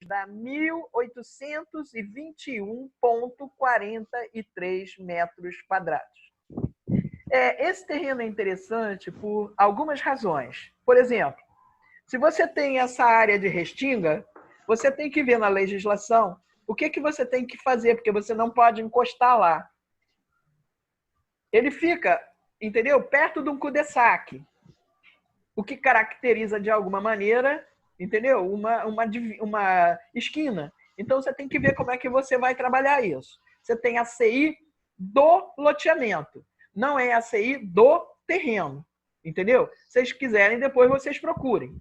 dá 1.821,43 metros quadrados. Esse terreno é interessante por algumas razões. Por exemplo, se você tem essa área de restinga, você tem que ver na legislação o que você tem que fazer, porque você não pode encostar lá. Ele fica, entendeu? Perto de um cul-de-sac, o que caracteriza de alguma maneira, entendeu? Uma esquina. Então você tem que ver como é que você vai trabalhar isso. Você tem a CI do loteamento, não é a CI do terreno, entendeu? Se vocês quiserem, depois vocês procurem,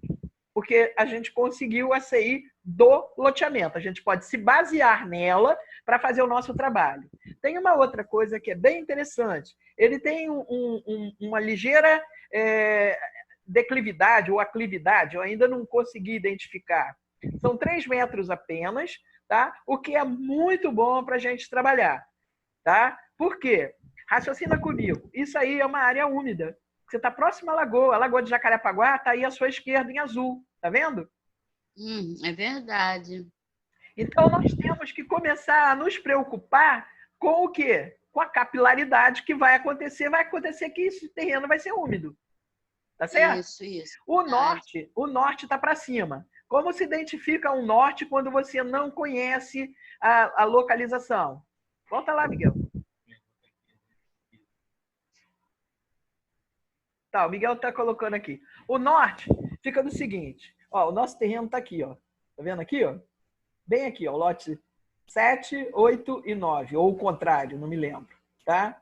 porque a gente conseguiu a CI do loteamento. A gente pode se basear nela para fazer o nosso trabalho. Tem uma outra coisa que é bem interessante. Ele tem uma ligeira declividade ou aclividade, eu ainda não consegui identificar. São 3 metros apenas, tá? O que é muito bom para a gente trabalhar. Tá? Por quê? Raciocina comigo. Isso aí é uma área úmida. Você está próximo à lagoa. A lagoa de Jacarepaguá está aí à sua esquerda em azul. Tá vendo? É verdade. Então, nós temos que começar a nos preocupar com o quê? Com a capilaridade que vai acontecer. Vai acontecer que esse terreno vai ser úmido. Tá certo? Isso. O norte está para cima. Como se identifica um norte quando você não conhece a localização? Volta lá, Miguel. Tá, o Miguel está colocando aqui. O norte fica do seguinte. Ó, o nosso terreno está aqui, ó. Tá vendo aqui, ó? Bem aqui, ó, o lote 7, 8 e 9, ou o contrário, não me lembro, tá?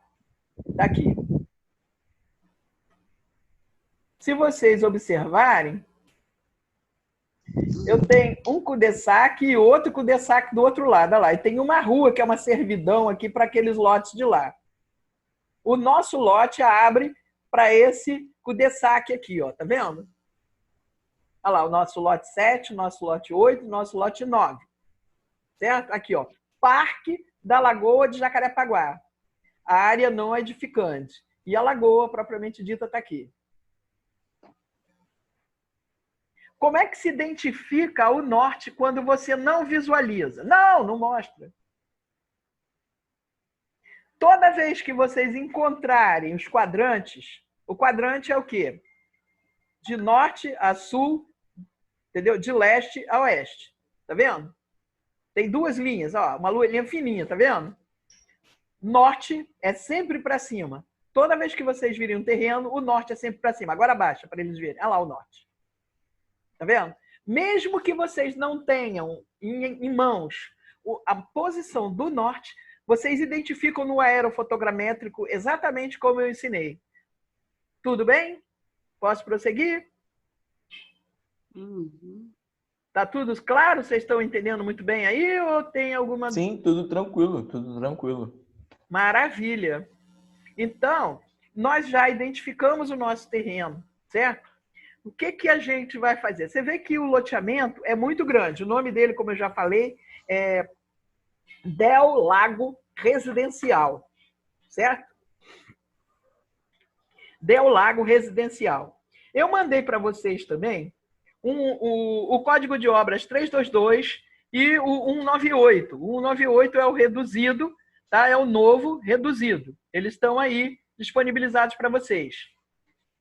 Tá aqui. Se vocês observarem, eu tenho um cul-de-sac e outro cul-de-sac do outro lado, olha lá. E tem uma rua que é uma servidão aqui para aqueles lotes de lá. O nosso lote abre para esse cul-de-sac aqui, ó, tá vendo? Olha lá, o nosso lote 7, o nosso lote 8, o nosso lote 9. Certo? Aqui, ó. Parque da Lagoa de Jacarepaguá. A área não edificante. E a lagoa, propriamente dita, está aqui. Como é que se identifica o norte quando você não visualiza? Não mostra. Toda vez que vocês encontrarem os quadrantes, o quadrante é o quê? De norte a sul, entendeu? De leste a oeste. Tá vendo? Tem 2 linhas, ó, uma linha fininha, tá vendo? Norte é sempre para cima. Toda vez que vocês virem um terreno, o norte é sempre para cima. Agora abaixa para eles verem. Olha lá o norte. Tá vendo? Mesmo que vocês não tenham em mãos a posição do norte, vocês identificam no aerofotogramétrico exatamente como eu ensinei. Tudo bem? Posso prosseguir? Tá tudo claro? Vocês estão entendendo muito bem aí ou tem alguma... Sim, tudo tranquilo, tudo tranquilo. Maravilha. Então, nós já identificamos o nosso terreno, certo? O que a gente vai fazer? Você vê que o loteamento é muito grande. O nome dele, como eu já falei, é Del Lago Residencial, certo? Del Lago Residencial. Eu mandei para vocês também o Código de Obras 322 e o 198. O 198 é o reduzido, tá? É o novo reduzido. Eles estão aí disponibilizados para vocês,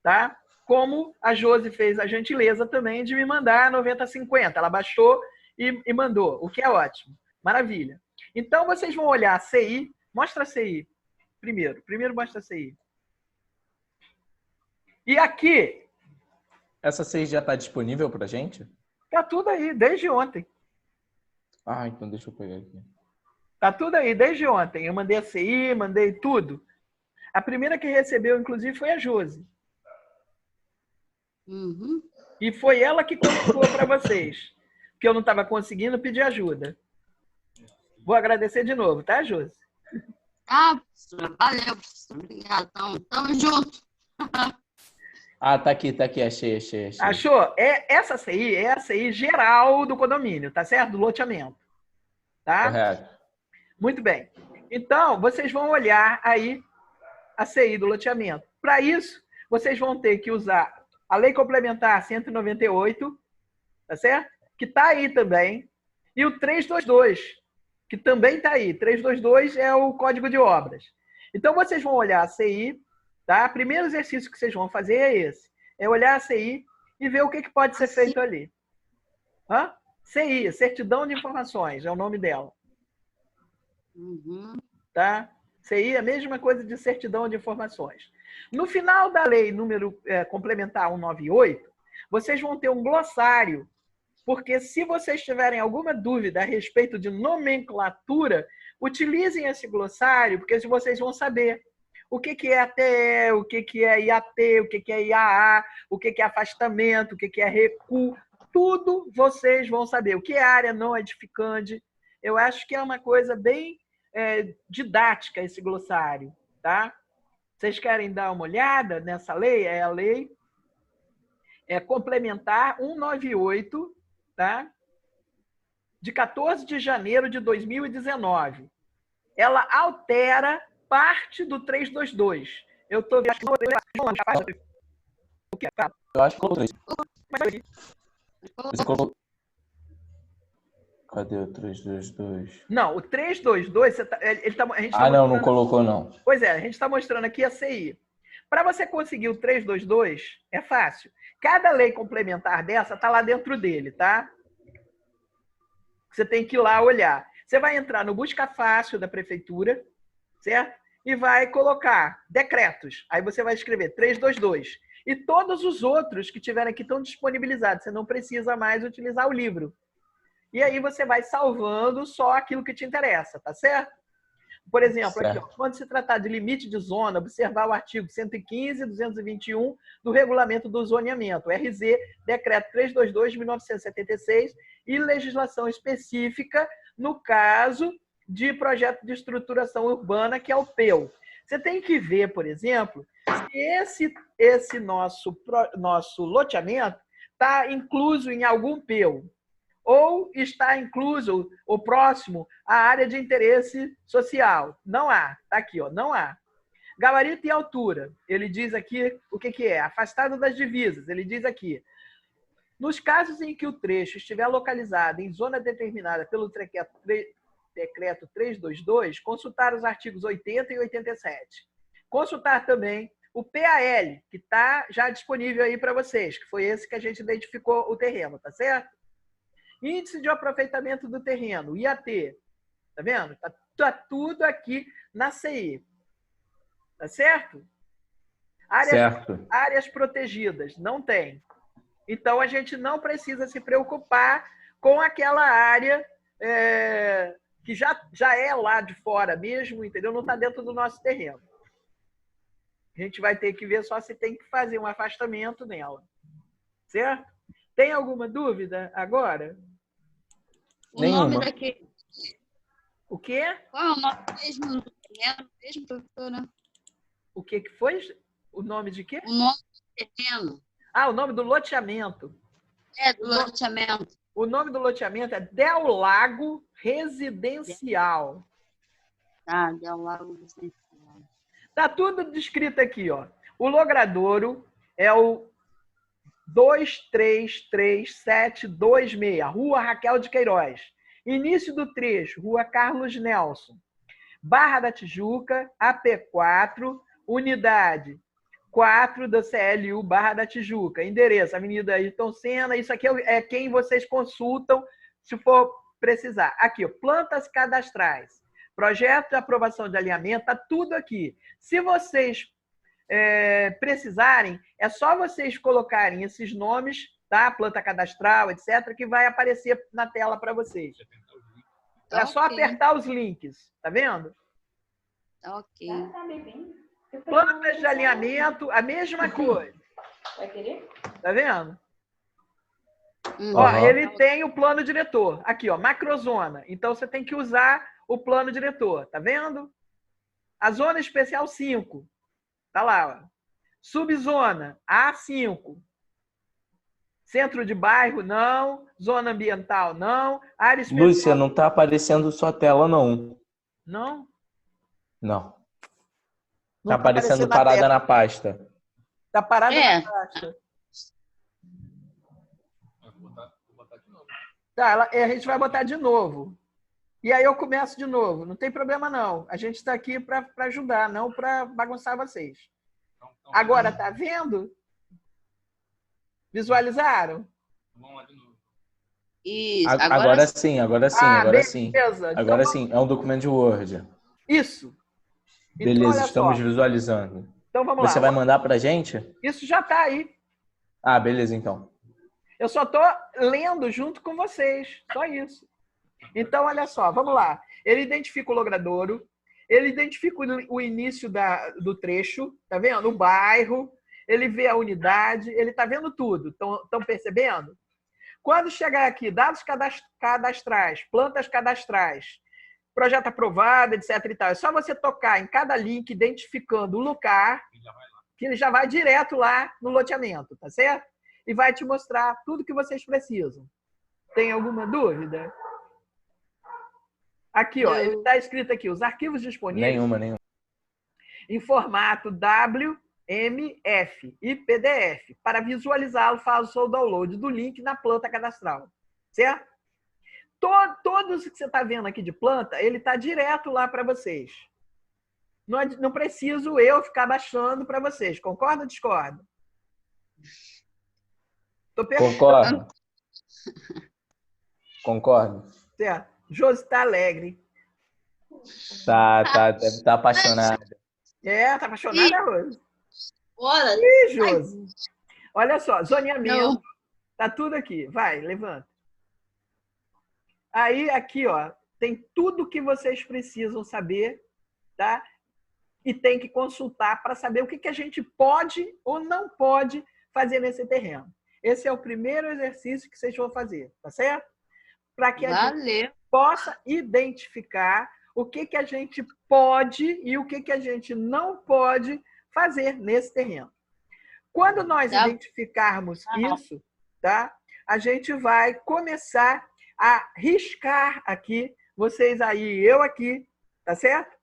tá? Como a Josi fez a gentileza também de me mandar 9050. Ela baixou e mandou, o que é ótimo. Maravilha. Então, vocês vão olhar a CI. Mostra a CI primeiro. Primeiro mostra a CI. E aqui... Essa CI já está disponível para a gente? Tá tudo aí, desde ontem. Ah, então deixa eu pegar aqui. Tá tudo aí, desde ontem. Eu mandei a CI, mandei tudo. A primeira que recebeu, inclusive, foi a Josi. E foi ela que colocou para vocês. Porque eu não estava conseguindo pedir ajuda. Vou agradecer de novo, tá, Josi? Ah, valeu. Obrigada. Tamo junto. Ah, tá aqui, achei. Achou? Essa CI é a CI geral do condomínio, tá certo? Do loteamento. Tá? Correto. Muito bem. Então, vocês vão olhar aí a CI do loteamento. Para isso, vocês vão ter que usar a Lei Complementar 198, tá certo? Que está aí também. e o 322, que também está aí. 322 é o código de obras. Então, vocês vão olhar a CI, tá? O primeiro exercício que vocês vão fazer é esse. É olhar a CI e ver o que pode ser feito ali. Hã? CI, Certidão de Informações, é o nome dela. Uhum. Tá? CI é a mesma coisa de Certidão de Informações. No final da lei número complementar 198, vocês vão ter um glossário, porque se vocês tiverem alguma dúvida a respeito de nomenclatura, utilizem esse glossário, porque vocês vão saber o que é ATE, o que é IAT, o que é IAA, o que é afastamento, o que é recuo. Tudo vocês vão saber. O que é área não edificante. Eu acho que é uma coisa bem didática esse glossário, tá? Vocês querem dar uma olhada nessa lei? É a lei complementar 198, tá? De 14 de janeiro de 2019. Ela altera parte do 322. Eu estou vendo. Eu acho que colocou 3. Colocou. Você colocou... Cadê o 322? Não, o 322, a gente tá não mostrando... colocou, não. Pois é, a gente está mostrando aqui a CI. Para você conseguir o 322, é fácil. Cada lei complementar dessa está lá dentro dele, tá? Você tem que ir lá olhar. Você vai entrar no Busca Fácil da Prefeitura, certo? E vai colocar decretos. Aí você vai escrever 322. E todos os outros que tiverem aqui estão disponibilizados. Você não precisa mais utilizar o livro. E aí você vai salvando só aquilo que te interessa, tá certo? Por exemplo, aqui, ó, quando se tratar de limite de zona, observar o artigo 115 e 221 do Regulamento do Zoneamento, RZ, Decreto 322 de 1976, e legislação específica no caso de projeto de estruturação urbana, que é o PEU. Você tem que ver, por exemplo, se esse nosso loteamento está incluso em algum PEU, ou está incluso ou próximo à área de interesse social. Não há. Está aqui, ó, não há. Gabarito e altura. Ele diz aqui o que é. Afastado das divisas. Ele diz aqui. Nos casos em que o trecho estiver localizado em zona determinada pelo Decreto 322, consultar os artigos 80 e 87. Consultar também o PAL, que está já disponível aí para vocês, que foi esse que a gente identificou o terreno, tá certo? Índice de aproveitamento do terreno, IAT. Tá vendo? Tá tudo aqui na CI. Tá certo? Áreas protegidas. Não tem. Então, a gente não precisa se preocupar com aquela área que já é lá de fora mesmo, entendeu? Não está dentro do nosso terreno. A gente vai ter que ver só se tem que fazer um afastamento nela. Certo? Tem alguma dúvida agora? O nome daqui. O quê? Qual é o nome mesmo? Mesmo, professora? O que foi? O nome de quê? O nome do terreno. Ah, o nome do loteamento. Do loteamento. O nome do loteamento é Del Lago Residencial. Del Lago Residencial. Tá tudo descrito aqui, ó. O logradouro é o 233726, Rua Raquel de Queiroz. Início do trecho, Rua Carlos Nelson. Barra da Tijuca, AP4, unidade 4 da CLU Barra da Tijuca. Endereço, Avenida Ayrton Senna. Isso aqui é quem vocês consultam se for precisar. Aqui, ó, plantas cadastrais. Projeto de aprovação de alinhamento, tá tudo aqui. Se vocês precisarem, é só vocês colocarem esses nomes, tá? Planta cadastral, etc., que vai aparecer na tela para vocês. É só apertar os links, tá vendo? Ok. Plantas de alinhamento, a mesma coisa. Vai querer? Tá vendo? Ó, ele tem o plano diretor. Aqui, ó, macrozona. Então, você tem que usar o plano diretor. Tá vendo? A zona especial 5. Tá lá, ó. Subzona A5. Centro de bairro, não. Zona ambiental, não. Área especial... Lúcia, não tá aparecendo sua tela, não. Não? Não. Não tá aparecendo parada na pasta. Tá parada na pasta. Tá, a gente vai botar de novo. E aí eu começo de novo. Não tem problema, não. A gente está aqui para ajudar, não para bagunçar vocês. Agora, tá vendo? Visualizaram? Vamos lá de novo. Isso, Agora sim, agora sim, agora sim. beleza. Agora Então, sim, é um documento de Word. isso. Então, Beleza, olha estamos só. visualizando. Então, vamos Você lá. vai mandar pra gente? Isso já está aí. Ah, beleza, então. Eu só estou lendo junto com vocês. Só isso. Então, olha só. Vamos lá. Ele identifica o logradouro. Ele identifica o início do trecho. Tá vendo? O bairro. Ele vê a unidade. Ele está vendo tudo. Estão percebendo? Quando chegar aqui, dados cadastrais, plantas cadastrais, projeto aprovado, etc. e tal, é só você tocar em cada link identificando o lugar, que ele já vai direto lá no loteamento, tá certo? E vai te mostrar tudo que vocês precisam. Tem alguma dúvida? Aqui, ó, ele está escrito aqui, os arquivos disponíveis Nenhuma. em formato WMF e PDF. Para visualizá-lo, faça o download do link na planta cadastral, certo? Todos que você está vendo aqui de planta, ele está direto lá para vocês. Não preciso eu ficar baixando para vocês. Concorda ou discorda? Concordo. Concordo. Certo. Josi está alegre. Deve estar apaixonada. Tá apaixonada, Rose? Bora. Ih, Josi. Olha só, zoneamento. Não. Tá tudo aqui. Vai, levanta. Aí, aqui, ó, tem tudo que vocês precisam saber, tá? E tem que consultar para saber o que a gente pode ou não pode fazer nesse terreno. Esse é o primeiro exercício que vocês vão fazer, tá certo? Para que a gente possa identificar o que a gente pode e o que a gente não pode fazer nesse terreno. Quando nós identificarmos isso, tá? A gente vai começar a riscar aqui, vocês aí, eu aqui, tá certo?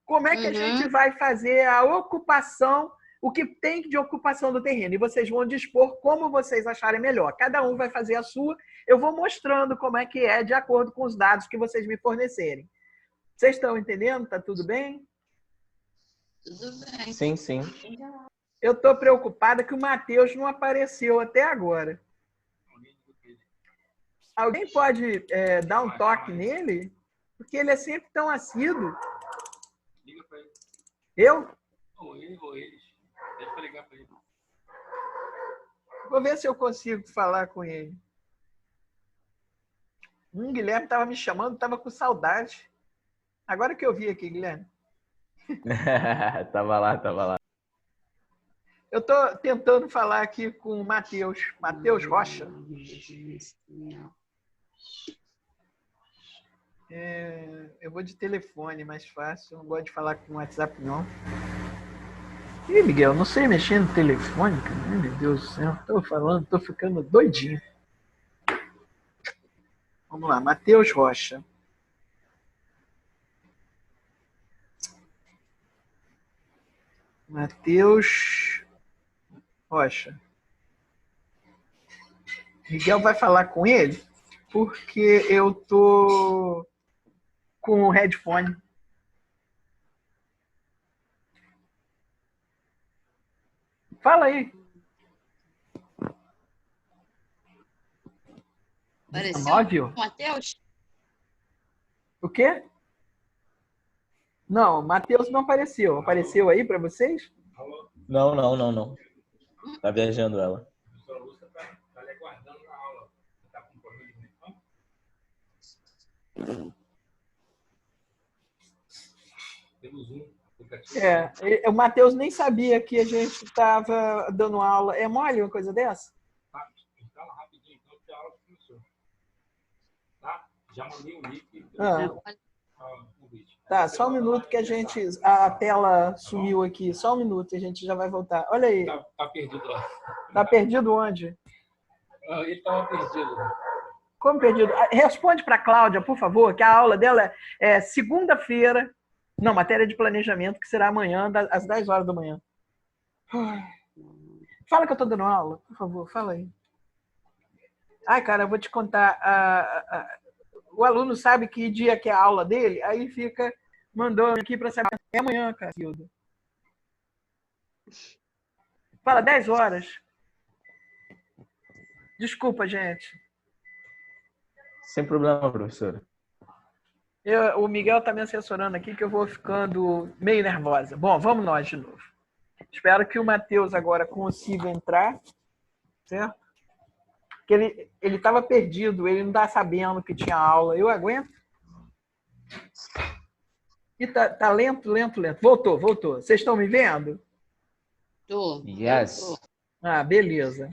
Como é que a gente vai fazer a ocupação, o que tem de ocupação do terreno? E vocês vão dispor como vocês acharem melhor. Cada um vai fazer a sua. Eu vou mostrando como é que é de acordo com os dados que vocês me fornecerem. Vocês estão entendendo? Tá tudo bem? Tudo bem. Sim. Eu estou preocupada que o Matheus não apareceu até agora. Alguém pode dar um toque nele? Porque ele é sempre tão assíduo. Liga pra ele. Eu? Ou ele ou eles. Deixa eu ligar pra ele. Vou ver se eu consigo falar com ele. Guilherme estava me chamando, estava com saudade. Agora que eu vi aqui, Guilherme. Tava lá. Eu estou tentando falar aqui com o Matheus Rocha. Eu vou de telefone, mais fácil. Eu não gosto de falar com WhatsApp, não. Ih, Miguel, não sei mexer no telefone, cara. Ai, meu Deus do céu. Tô ficando doidinho. Vamos lá, Matheus Rocha. Matheus Rocha. Miguel vai falar com ele porque eu tô com o headphone. Fala aí. Apareceu? Matheus? O quê? Não, Matheus não apareceu. Apareceu aí para vocês? Não. Tá viajando ela. A professora Lúcia tá lhe aguardando na aula. Tá com problema de conexão? Pelo Zoom. O Matheus nem sabia que a gente estava dando aula. É mole uma coisa dessa? Tá, instala rapidinho, então, que a aula começou. Tá? Já mandei o link. Tá, só um minuto que a tela sumiu aqui. Só um minuto e a gente já vai voltar. Olha aí. Tá perdido lá. Tá perdido onde? Ele estava perdido. Como perdido? Responde para a Cláudia, por favor, que a aula dela é segunda-feira. Não, matéria de planejamento, que será amanhã, às 10 horas da manhã. Fala que eu estou dando aula, por favor, fala aí. Ai, cara, eu vou te contar. O aluno sabe que dia que é a aula dele, aí fica mandando aqui para saber. É amanhã, Cacilda. Fala 10 horas. Desculpa, gente. Sem problema, professora. O Miguel está me assessorando aqui que eu vou ficando meio nervosa. Bom, vamos nós de novo. Espero que o Matheus agora consiga entrar, certo? Porque ele estava perdido, ele não está sabendo que tinha aula. Eu aguento? E tá lento. Voltou. Vocês estão me vendo? Tô. Yes. Ah, beleza.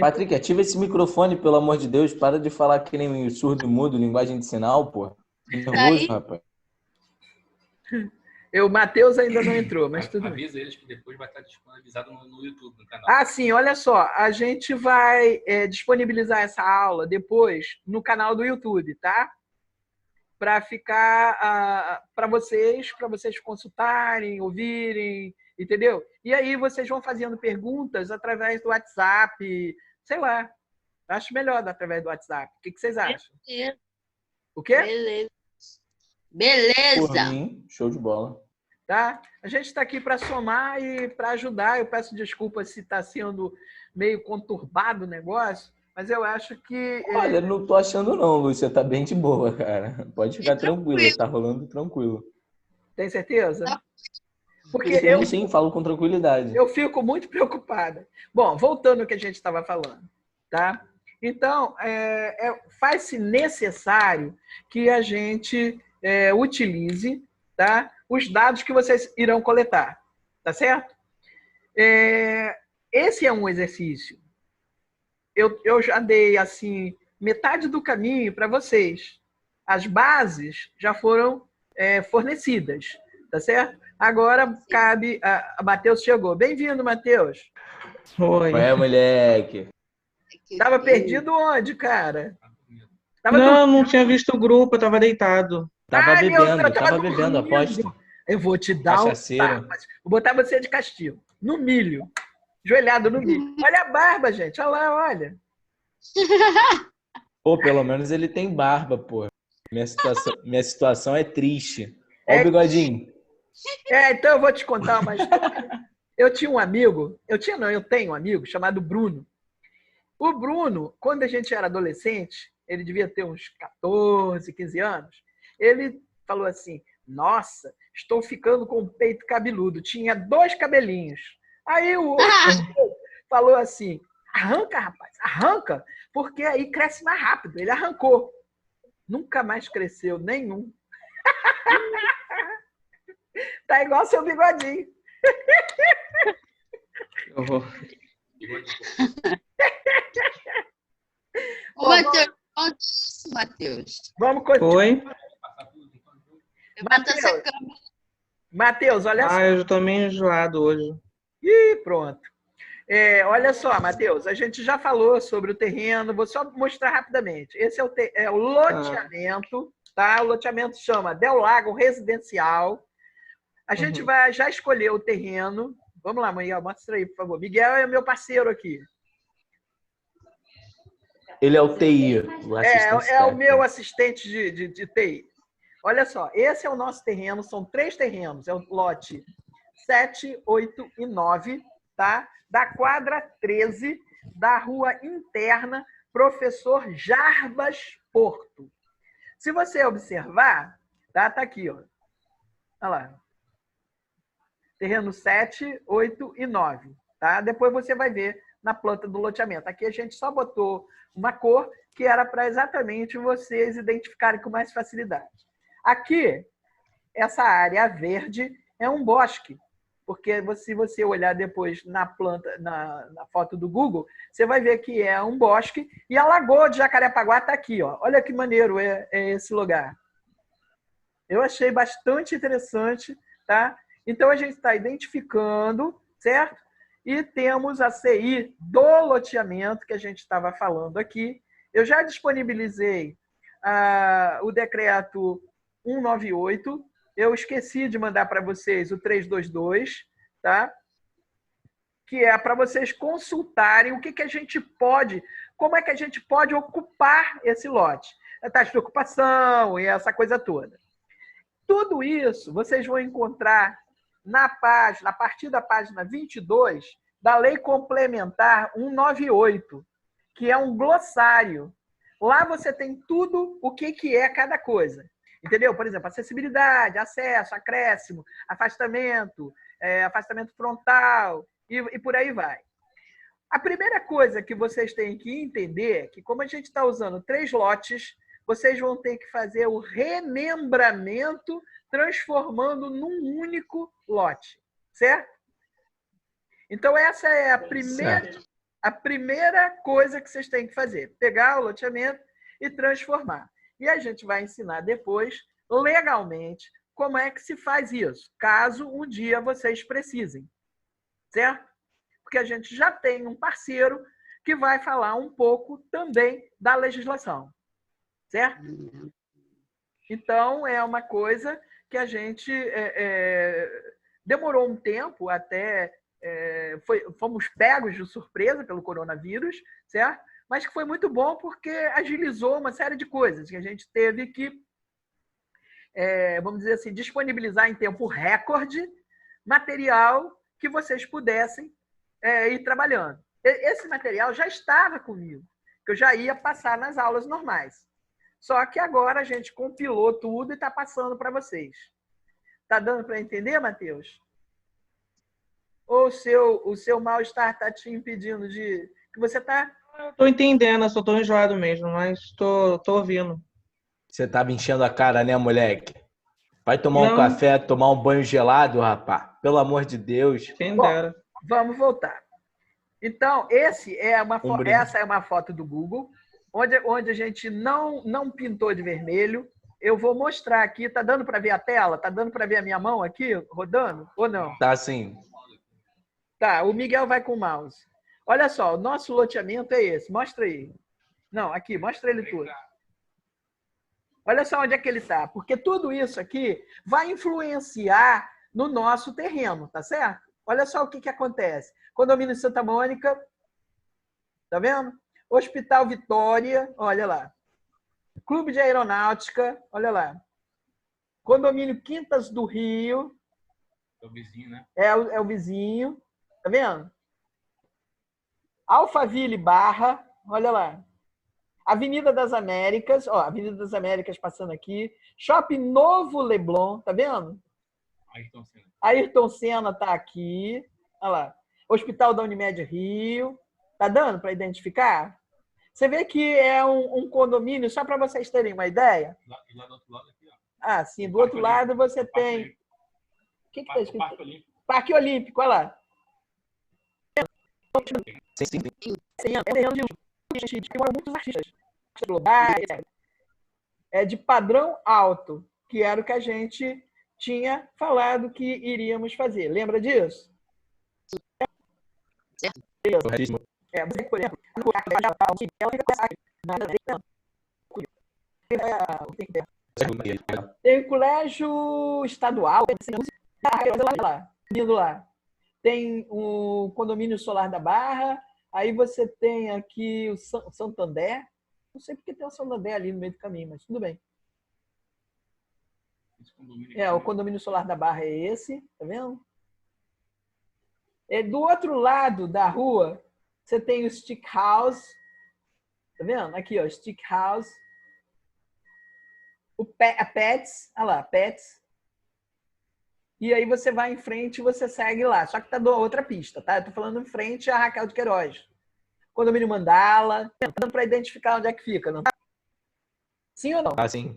Patrick, ativa esse microfone, pelo amor de Deus. Para de falar que nem surdo e mudo, linguagem de sinal, pô. Nervoso, rapaz. O Matheus ainda não entrou, mas tudo bem. Avisa eles que depois vai estar disponibilizado no YouTube, no canal. Ah, sim, olha só. A gente vai disponibilizar essa aula depois no canal do YouTube, tá? Para ficar para vocês consultarem, ouvirem, entendeu? E aí vocês vão fazendo perguntas através do WhatsApp, sei lá. Acho melhor através do WhatsApp. O que vocês acham? Beleza. O quê? Beleza. Por Beleza. mim, show de bola. Tá? A gente está aqui para somar e para ajudar. Eu peço desculpas se está sendo meio conturbado o negócio, mas eu acho que... Olha, não tô achando não, Lúcia. Tá bem de boa, cara. Pode ficar tranquila. Tá rolando tranquilo. Tem certeza? Porque Sim, falo com tranquilidade. eu fico muito preocupada. Bom, voltando ao que a gente estava falando, tá? Então, faz-se necessário que a gente utilize, tá, os dados que vocês irão coletar, tá certo? Esse é um exercício. Eu já dei, assim, metade do caminho para vocês. As bases já foram fornecidas, tá certo? Agora cabe... A Matheus chegou. Bem-vindo, Matheus. Oi. Ué, moleque. Tava perdido onde, cara? Não tinha visto o grupo, eu tava deitado. Tava Ai, meu Deus, bebendo, tava tava bebendo, dormindo. aposto. Eu vou te dar Cachaceiro. Vou botar você de castigo. No milho. Joelhado no milho. Olha a barba, gente. Olha lá, olha. Pô, pelo menos ele tem barba, pô. Minha situação é triste. Olha o bigodinho. Então eu vou te contar uma história. Eu tenho um amigo chamado Bruno. O Bruno, quando a gente era adolescente, ele devia ter uns 14, 15 anos, ele falou assim, nossa, estou ficando com o peito cabeludo. Tinha 2 cabelinhos. Aí o outro falou assim, arranca, rapaz, arranca, porque aí cresce mais rápido. Ele arrancou. Nunca mais cresceu nenhum. Tá igual seu bigodinho. Ô, Matheus. Vamos continuar. Oi? Levanta essa câmera. Matheus, olha só. Eu tô meio enjoado hoje. Ih, pronto. Olha só, Matheus, a gente já falou sobre o terreno, vou só mostrar rapidamente. Esse é o loteamento, tá? O loteamento chama Del Lago Residencial. A gente vai já escolher o terreno. Vamos lá, Miguel, mostra aí, por favor. Miguel é meu parceiro aqui. Ele é o TI. O meu assistente de TI. Olha só, esse é o nosso terreno, são 3 terrenos. É o lote 7, 8 e 9, tá? Da quadra 13, da rua interna, Professor Jarbas Porto. Se você observar, tá aqui, ó. Olha lá. Terreno 7, 8 e 9, tá? Depois você vai ver na planta do loteamento. Aqui a gente só botou uma cor que era para exatamente vocês identificarem com mais facilidade. Aqui, essa área verde é um bosque, porque se você olhar depois na planta, na foto do Google, você vai ver que é um bosque e a Lagoa de Jacarepaguá está aqui, ó. Olha que maneiro é esse lugar. Eu achei bastante interessante, tá? Então a gente está identificando, certo? E temos a CI do loteamento que a gente estava falando aqui. Eu já disponibilizei o decreto 198. Eu esqueci de mandar para vocês o 322, tá? que é para vocês consultarem o que a gente pode, como é que a gente pode ocupar esse lote. A taxa de ocupação e essa coisa toda. Tudo isso vocês vão encontrar na página, a partir da página 22 da Lei Complementar 198, que é um glossário. Lá você tem tudo o que é cada coisa. Entendeu? Por exemplo, acessibilidade, acesso, acréscimo, afastamento, afastamento frontal e por aí vai. A primeira coisa que vocês têm que entender é que, como a gente está usando 3 lotes, vocês vão ter que fazer o remembramento transformando num único lote, certo? Então, essa é a primeira coisa que vocês têm que fazer. Pegar o loteamento e transformar. E a gente vai ensinar depois, legalmente, como é que se faz isso, caso um dia vocês precisem, certo? Porque a gente já tem um parceiro que vai falar um pouco também da legislação, certo? Então, é uma coisa que a gente demorou um tempo até... fomos pegos de surpresa pelo coronavírus, certo? Mas que foi muito bom porque agilizou uma série de coisas que a gente teve que, vamos dizer assim, disponibilizar em tempo recorde material que vocês pudessem ir trabalhando. Esse material já estava comigo, que eu já ia passar nas aulas normais. Só que agora a gente compilou tudo e está passando para vocês. Está dando para entender, Matheus? Ou o seu mal-estar está te impedindo de... que você está... Tô entendendo, eu só tô enjoado mesmo, mas tô ouvindo. Você tá me enchendo a cara, né, moleque? Vai tomar um Não. café, tomar um banho gelado, rapaz. Pelo amor de Deus. Quem Bom, dera. vamos voltar. Então, essa é uma foto do Google, onde a gente não pintou de vermelho. Eu vou mostrar aqui. Tá dando para ver a tela? Tá dando para ver a minha mão aqui rodando? Ou não? Tá assim. Tá, o Miguel vai com o mouse. Olha só, o nosso loteamento é esse. Mostra aí. Não, aqui, mostra ele tudo. Olha só onde é que ele está. Porque tudo isso aqui vai influenciar no nosso terreno, tá certo? Olha só o que acontece. Condomínio Santa Mônica, tá vendo? Hospital Vitória, olha lá. Clube de Aeronáutica, olha lá. Condomínio Quintas do Rio. É o vizinho, né? É o vizinho. Tá vendo? Alphaville Barra, olha lá. Avenida das Américas, ó, Avenida das Américas passando aqui. Shopping Novo Leblon, tá vendo? Ayrton Senna tá aqui. Olha lá. Hospital da Unimed Rio. Tá dando para identificar? Você vê que é um condomínio, só para vocês terem uma ideia. E lá do outro lado aqui, ó. Ah, sim. Do outro lado você tem... O que está escrito? Parque Olímpico. Parque Olímpico, olha lá. Sim. É terreno de gente, que moram muitos artistas globais, de padrão alto, que era o que a gente tinha falado que iríamos fazer. Lembra disso? Corretíssimo. Você, por exemplo, tem o colégio estadual, lindo lá. Tem o condomínio solar da Barra, aí você tem aqui o Santander. Não sei porque tem o Santander ali no meio do caminho, mas tudo bem. O condomínio solar da Barra é esse, tá vendo? Do outro lado da rua, você tem o Stick House. Tá vendo? Aqui, ó, Stick House. A Pets, olha lá, Pets. E aí você vai em frente e você segue lá. Só que tá dando outra pista, tá? Eu tô falando em frente a Raquel de Queiroz. Condomínio Mandala. Tá dando para identificar onde é que fica, não? Sim ou não? Ah, sim.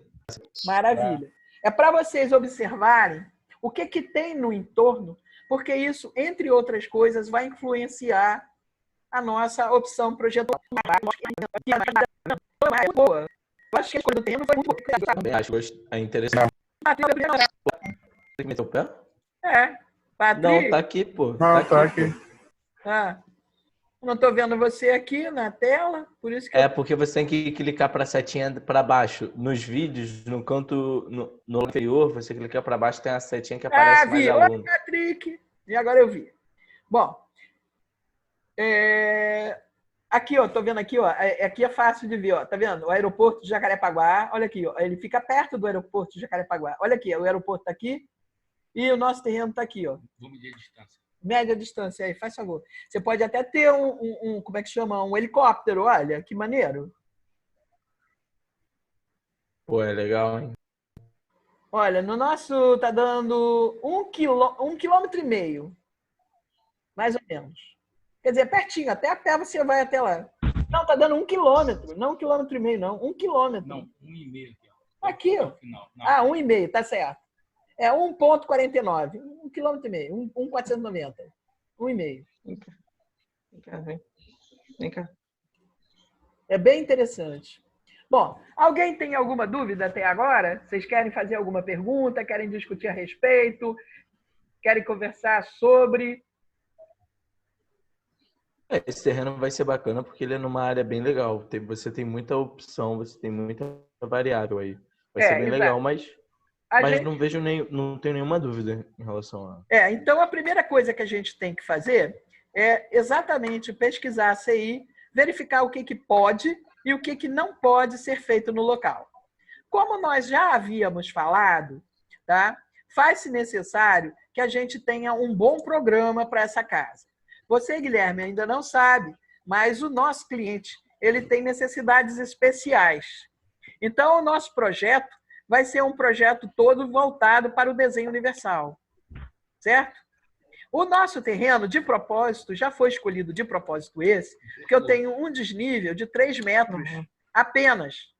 Maravilha. É para vocês observarem o que tem no entorno, porque isso, entre outras coisas, vai influenciar a nossa opção projetual. Boa. Eu acho que a escolha do terreno foi muito boa. Também acho interessante. Tem que meter o pé? Patrick. Não, tá aqui, pô. Não, tá aqui. Não tô vendo você aqui na tela, por isso que porque você tem que clicar para a setinha para baixo. Nos vídeos, no canto no inferior, você clica para baixo, tem a setinha que aparece mais vi. aluno. Oi, Patrick. E agora eu vi. Bom, Aqui, ó, tô vendo aqui, ó. Aqui é fácil de ver, ó. Tá vendo? O aeroporto de Jacarepaguá. Olha aqui, ó. Ele fica perto do aeroporto de Jacarepaguá. Olha aqui, o aeroporto tá aqui e o nosso terreno tá aqui, ó. Vou medir a distância. Média distância aí, faz favor. Você pode até ter como é que chama? Um helicóptero, olha, que maneiro. Pô, é legal, hein? Olha, no nosso tá dando 1,5 km, mais ou menos. Quer dizer, pertinho, até a pé você vai até lá. Não, tá dando 1 km, não 1,5 km, não. 1 km. Não, 1,5 aqui, ó. Aqui, ó. Final. Não. 1,5, tá certo. É 1,49. 1,5 km, 1,490. 1,5. Vem cá, vem cá. É bem interessante. Bom, alguém tem alguma dúvida até agora? Vocês querem fazer alguma pergunta? Querem discutir a respeito? Querem conversar sobre? Esse terreno vai ser bacana porque ele é numa área bem legal. Você tem muita opção, você tem muita variável aí. Vai ser bem exato. legal, mas gente... não tenho nenhuma dúvida em relação a... Então a primeira coisa que a gente tem que fazer é exatamente pesquisar a CI, verificar o que pode e o que não pode ser feito no local. Como nós já havíamos falado, tá? Faz-se necessário que a gente tenha um bom programa para essa casa. Você, Guilherme, ainda não sabe, mas o nosso cliente ele tem necessidades especiais. Então, o nosso projeto vai ser um projeto todo voltado para o desenho universal, certo? O nosso terreno, de propósito, já foi escolhido de propósito esse, porque eu tenho um desnível de 3 metros apenas.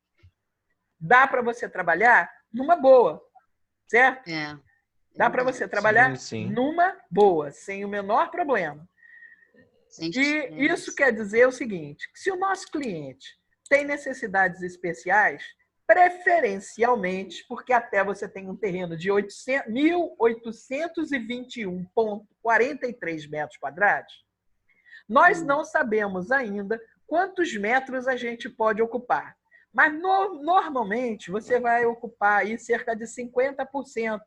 Dá para você trabalhar numa boa, certo? Dá para você trabalhar numa boa, sem o menor problema. E isso quer dizer o seguinte, que se o nosso cliente tem necessidades especiais, preferencialmente, porque até você tem um terreno de 1.821,43 metros quadrados, nós não sabemos ainda quantos metros a gente pode ocupar. Mas, normalmente, você vai ocupar aí cerca de 50%.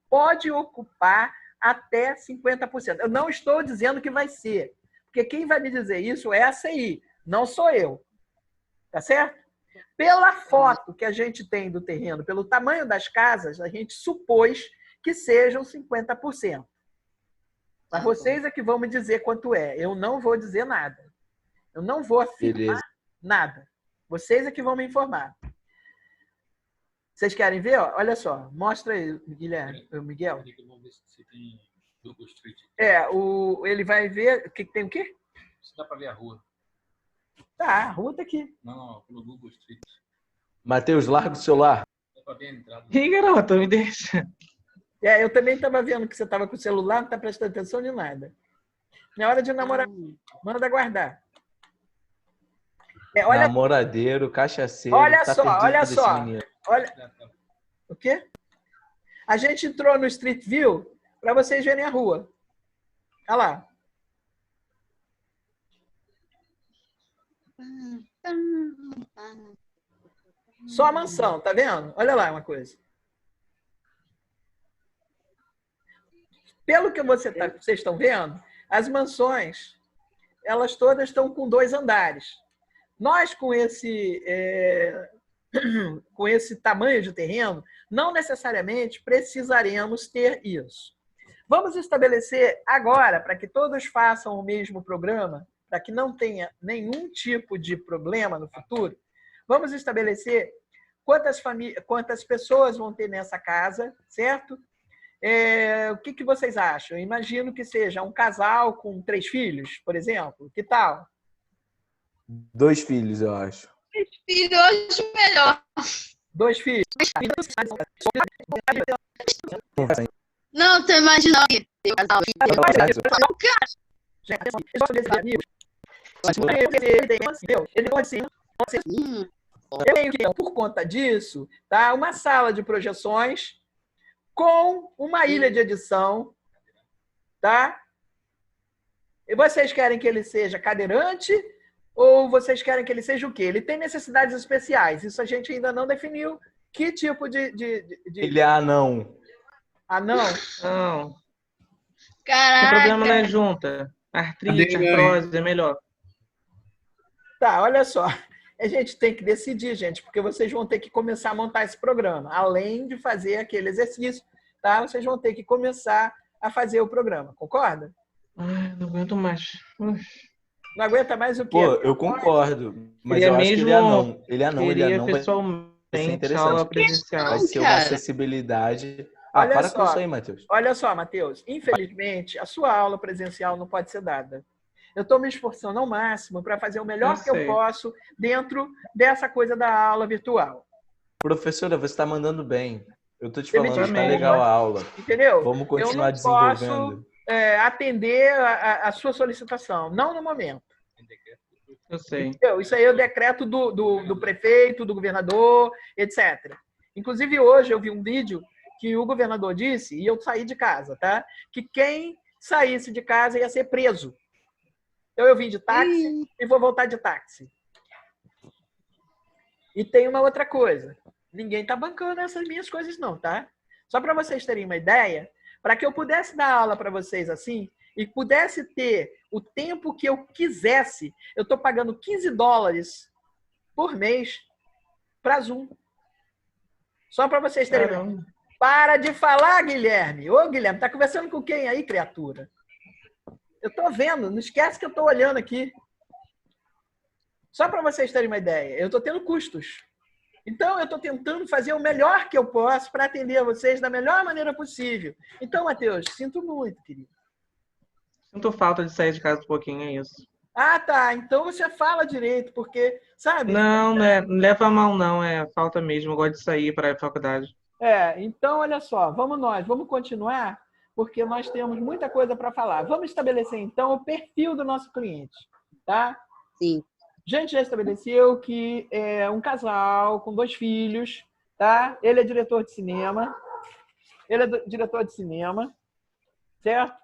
Pode ocupar até 50%. Eu não estou dizendo que vai ser, porque quem vai me dizer isso é a CI, não sou eu. Tá certo? Pela foto que a gente tem do terreno, pelo tamanho das casas, a gente supôs que sejam 50%. Mas vocês é que vão me dizer quanto é. Eu não vou dizer nada. Eu não vou afirmar nada. Vocês é que vão me informar. Vocês querem ver? Olha só. Mostra aí, Guilherme, Miguel. Ele vai ver... Tem o quê? Isso dá para ver a rua. Tá, a rua tá aqui. Não, pelo Google Street. Matheus, larga o celular. Dá para ver a entrada. Ih, garoto, me deixa. Eu também estava vendo que você estava com o celular, não está prestando atenção de nada. Não é hora de namorar. Manda guardar. Namoradeiro, cachaceiro. Olha só. Olha. O quê? A gente entrou no Street View para vocês verem a rua. Olha lá. Só a mansão, tá vendo? Olha lá uma coisa. Pelo que vocês estão vendo, as mansões, elas todas estão com 2 andares. Nós, com esse tamanho de terreno, não necessariamente precisaremos ter isso. Vamos estabelecer agora, para que todos façam o mesmo programa, para que não tenha nenhum tipo de problema no futuro, vamos estabelecer quantas pessoas vão ter nessa casa, certo? O que vocês acham? Eu imagino que seja um casal com 3 filhos, por exemplo. Que tal? 2 filhos, eu acho. 3 filhos, eu acho melhor. 2 filhos. Não, tô imaginando. Eu tenho, por conta disso, tá? Uma sala de projeções com uma ilha de edição, tá? E vocês querem que ele seja cadeirante ou vocês querem que ele seja o quê? Ele tem necessidades especiais. Isso a gente ainda não definiu. Que tipo de... Ele é anão. Anão? Não. Caraca. Tem problema na junta. Artrite, artrose, é melhor. Tá, olha só. A gente tem que decidir, gente, porque vocês vão ter que começar a montar esse programa. Além de fazer aquele exercício, tá? Vocês vão ter que começar a fazer o programa. Concorda? Ai, não aguento mais. Não aguenta mais o quê? Pô, eu concordo. Mas Queria eu acho que ele é mesmo- não. Ele é não, ele é Queria não. Vai ser pessoalmente interessante. aula presencial. Vai ser uma cara. acessibilidade. Ah, Olha para só. com isso aí, Matheus. Olha só, Matheus. Infelizmente, a sua aula presencial não pode ser dada. Eu estou me esforçando ao máximo para fazer o melhor Eu que eu sei. posso dentro dessa coisa da aula virtual. Professora, você está mandando bem. Eu tô te Você me falando, tá desculpa. legal a aula. Entendeu? Vamos Eu continuar não desenvolvendo. posso atender a sua solicitação. Não no momento. Eu sei. Entendeu? Isso aí é o decreto do prefeito, do governador, etc. Inclusive, hoje eu vi um vídeo que o governador disse, e eu saí de casa, tá? Que quem saísse de casa ia ser preso. Então eu vim de táxi e vou voltar de táxi. E tem uma outra coisa. Ninguém tá bancando essas minhas coisas não, tá? Só para vocês terem uma ideia, para que eu pudesse dar aula para vocês assim e pudesse ter o tempo que eu quisesse, eu tô pagando $15 por mês para Zoom. Só para vocês terem uma ideia. Caramba. Para de falar, Guilherme. Ô, Guilherme, tá conversando com quem aí, criatura? Eu tô vendo, não esquece que eu tô olhando aqui. Só para vocês terem uma ideia, eu tô tendo custos. Então, eu estou tentando fazer o melhor que eu posso para atender a vocês da melhor maneira possível. Então, Matheus, sinto muito, querido. Sinto falta de sair de casa um pouquinho, é isso. Ah, tá. Então você fala direito, porque, sabe? Não, não leva a mal, não. É falta mesmo. Eu gosto de sair para a faculdade. Então, olha só, vamos continuar, porque nós temos muita coisa para falar. Vamos estabelecer, então, o perfil do nosso cliente, tá? Sim. A gente já estabeleceu que é um casal com 2 filhos, tá? Ele é diretor de cinema. Certo?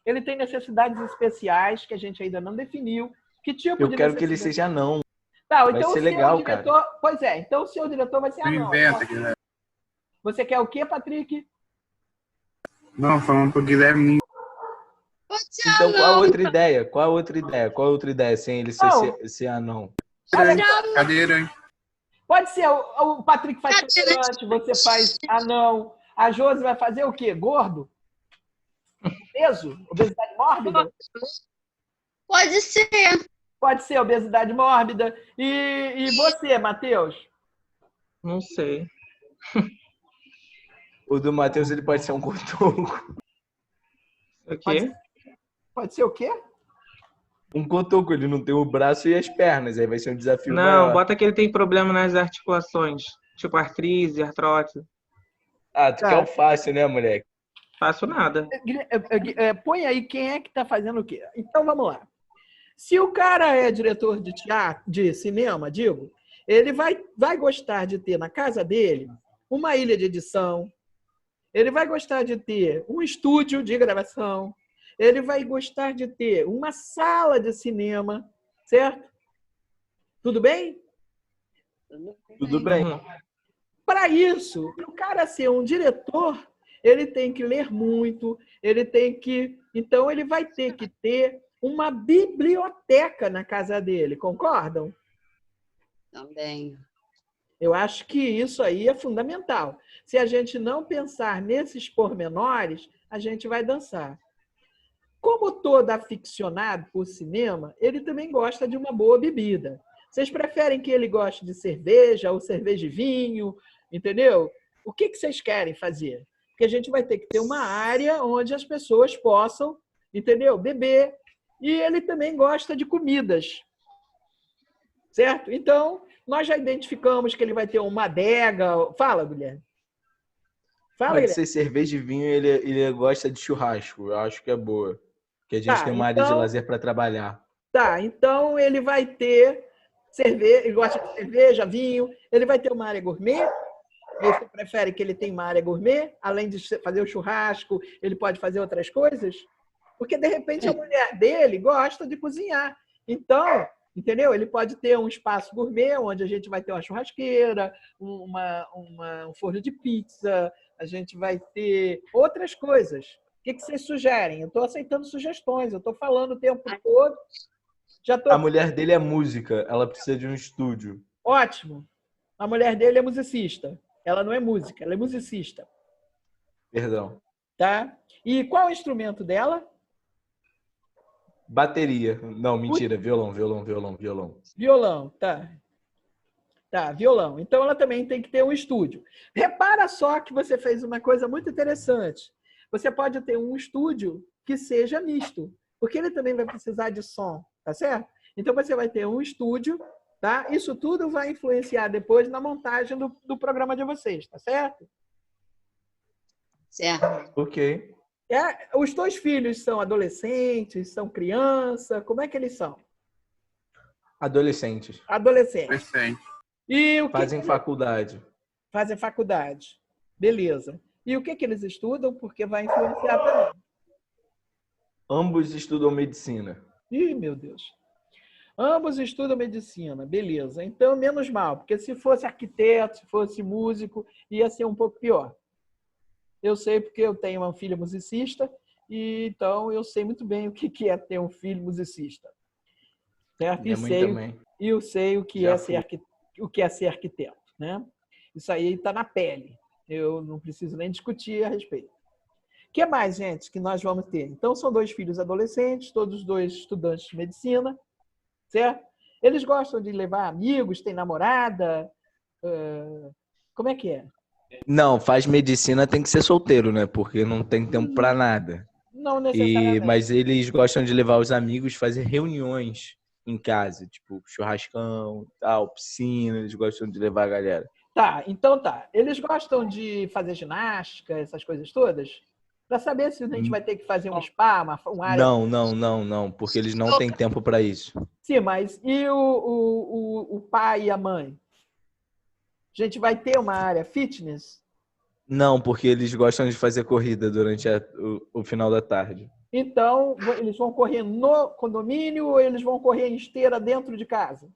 Ele tem necessidades especiais que a gente ainda não definiu. Que tipo Eu de quero que ele necessidade? seja não. Tá, Vai então ser o seu legal, diretor... Pois é, então o seu diretor vai ser Não anão. inventa, Guilherme. Você quer o quê, Patrick? Não, falando pro Guilherme. Pode ser Então, qual a anão. outra ideia? Qual a outra ideia sem ele ser anão? Cadeira, hein? Pode ser, o Patrick faz Cadê? cadeirante, você faz anão. A Josi vai fazer o quê? Gordo? Peso? Obesidade mórbida? Pode ser. Pode ser obesidade mórbida. E você, Matheus? Não sei. O do Matheus, ele pode ser um cotoco. O quê? Pode ser o quê? Um cotoco, ele não tem o braço e as pernas. Aí vai ser um desafio Não, maior. bota que ele tem problema nas articulações. Tipo artrite, artrose. Ah, tu quer o fácil, né, moleque? Faço nada. Põe aí quem é que está fazendo o quê. Então, vamos lá. Se o cara é diretor de teatro, de cinema, digo, ele vai gostar de ter na casa dele uma ilha de edição, ele vai gostar de ter um estúdio de gravação, ele vai gostar de ter uma sala de cinema, certo? Tudo bem? Tudo bem. Uhum. Para isso, para o cara ser um diretor, ele tem que ler muito, então ele vai ter que ter uma biblioteca na casa dele, concordam? Também. Eu acho que isso aí é fundamental. Se a gente não pensar nesses pormenores, a gente vai dançar. Como todo aficionado por cinema, ele também gosta de uma boa bebida. Vocês preferem que ele goste de cerveja ou cerveja e vinho, entendeu? O que vocês querem fazer? Porque a gente vai ter que ter uma área onde as pessoas possam, entendeu? Beber. E ele também gosta de comidas, certo? Então, nós já identificamos que ele vai ter uma adega. Fala, Guilherme. Fala, Pode Guilherme. ser cerveja e vinho, ele gosta de churrasco. Eu acho que é boa. Porque a gente Tá, tem uma área de então- lazer para trabalhar. Tá, então ele vai ter cerveja, ele gosta de cerveja, vinho, ele vai ter uma área gourmet. Você prefere que ele tenha uma área gourmet? Além de fazer o churrasco, ele pode fazer outras coisas? Porque, de repente, a mulher dele gosta de cozinhar. Então, entendeu? Ele pode ter um espaço gourmet, onde a gente vai ter uma churrasqueira, um forno de pizza, a gente vai ter outras coisas. que vocês sugerem? Eu estou aceitando sugestões, eu estou falando o tempo todo. Já tô... A mulher dele é música, ela precisa de um estúdio. Ótimo. A mulher dele é musicista. Ela não é música, ela é musicista. Perdão. Tá? E qual é o instrumento dela? Bateria. Não, mentira. Violão. Violão, tá. Tá, violão. Então ela também tem que ter um estúdio. Repara só que você fez uma coisa muito interessante. Você pode ter um estúdio que seja misto, porque ele também vai precisar de som, tá certo? Então você vai ter um estúdio, tá? Isso tudo vai influenciar depois na montagem do programa de vocês, tá certo? Certo. Ok. Os dois filhos são adolescentes, são criança, como é que eles são? Adolescentes. Adolescentes. Perfeito. E o que Fazem faculdade. Fazem faculdade. Beleza. E o que eles estudam? Porque vai influenciar também. Ambos estudam medicina. Ih, meu Deus. Ambos estudam medicina. Beleza. Então, menos mal. Porque se fosse arquiteto, se fosse músico, ia ser um pouco pior. Eu sei porque eu tenho uma filha musicista, e então eu sei muito bem o que é ter um filho musicista. Certo? Minha mãe também. E eu sei o que Já é ser arquiteto. Né? Isso aí está na pele. Eu não preciso nem discutir a respeito. O que mais, gente, que nós vamos ter? Então, são dois filhos adolescentes, todos dois estudantes de medicina, certo? Eles gostam de levar amigos, têm namorada? Como é que é? Não, faz medicina tem que ser solteiro, né? Porque não tem tempo pra nada. Não necessariamente. Mas eles gostam de levar os amigos, fazer reuniões em casa, tipo churrascão, tal, piscina, eles gostam de levar a galera. Tá, então tá. Eles gostam de fazer ginástica, essas coisas todas? Para saber se a gente vai ter que fazer um spa, uma área... Não, porque eles não têm tempo para isso. Sim, mas e o pai e a mãe? A gente vai ter uma área fitness? Não, porque eles gostam de fazer corrida durante o final da tarde. Então, eles vão correr no condomínio ou eles vão correr em esteira dentro de casa?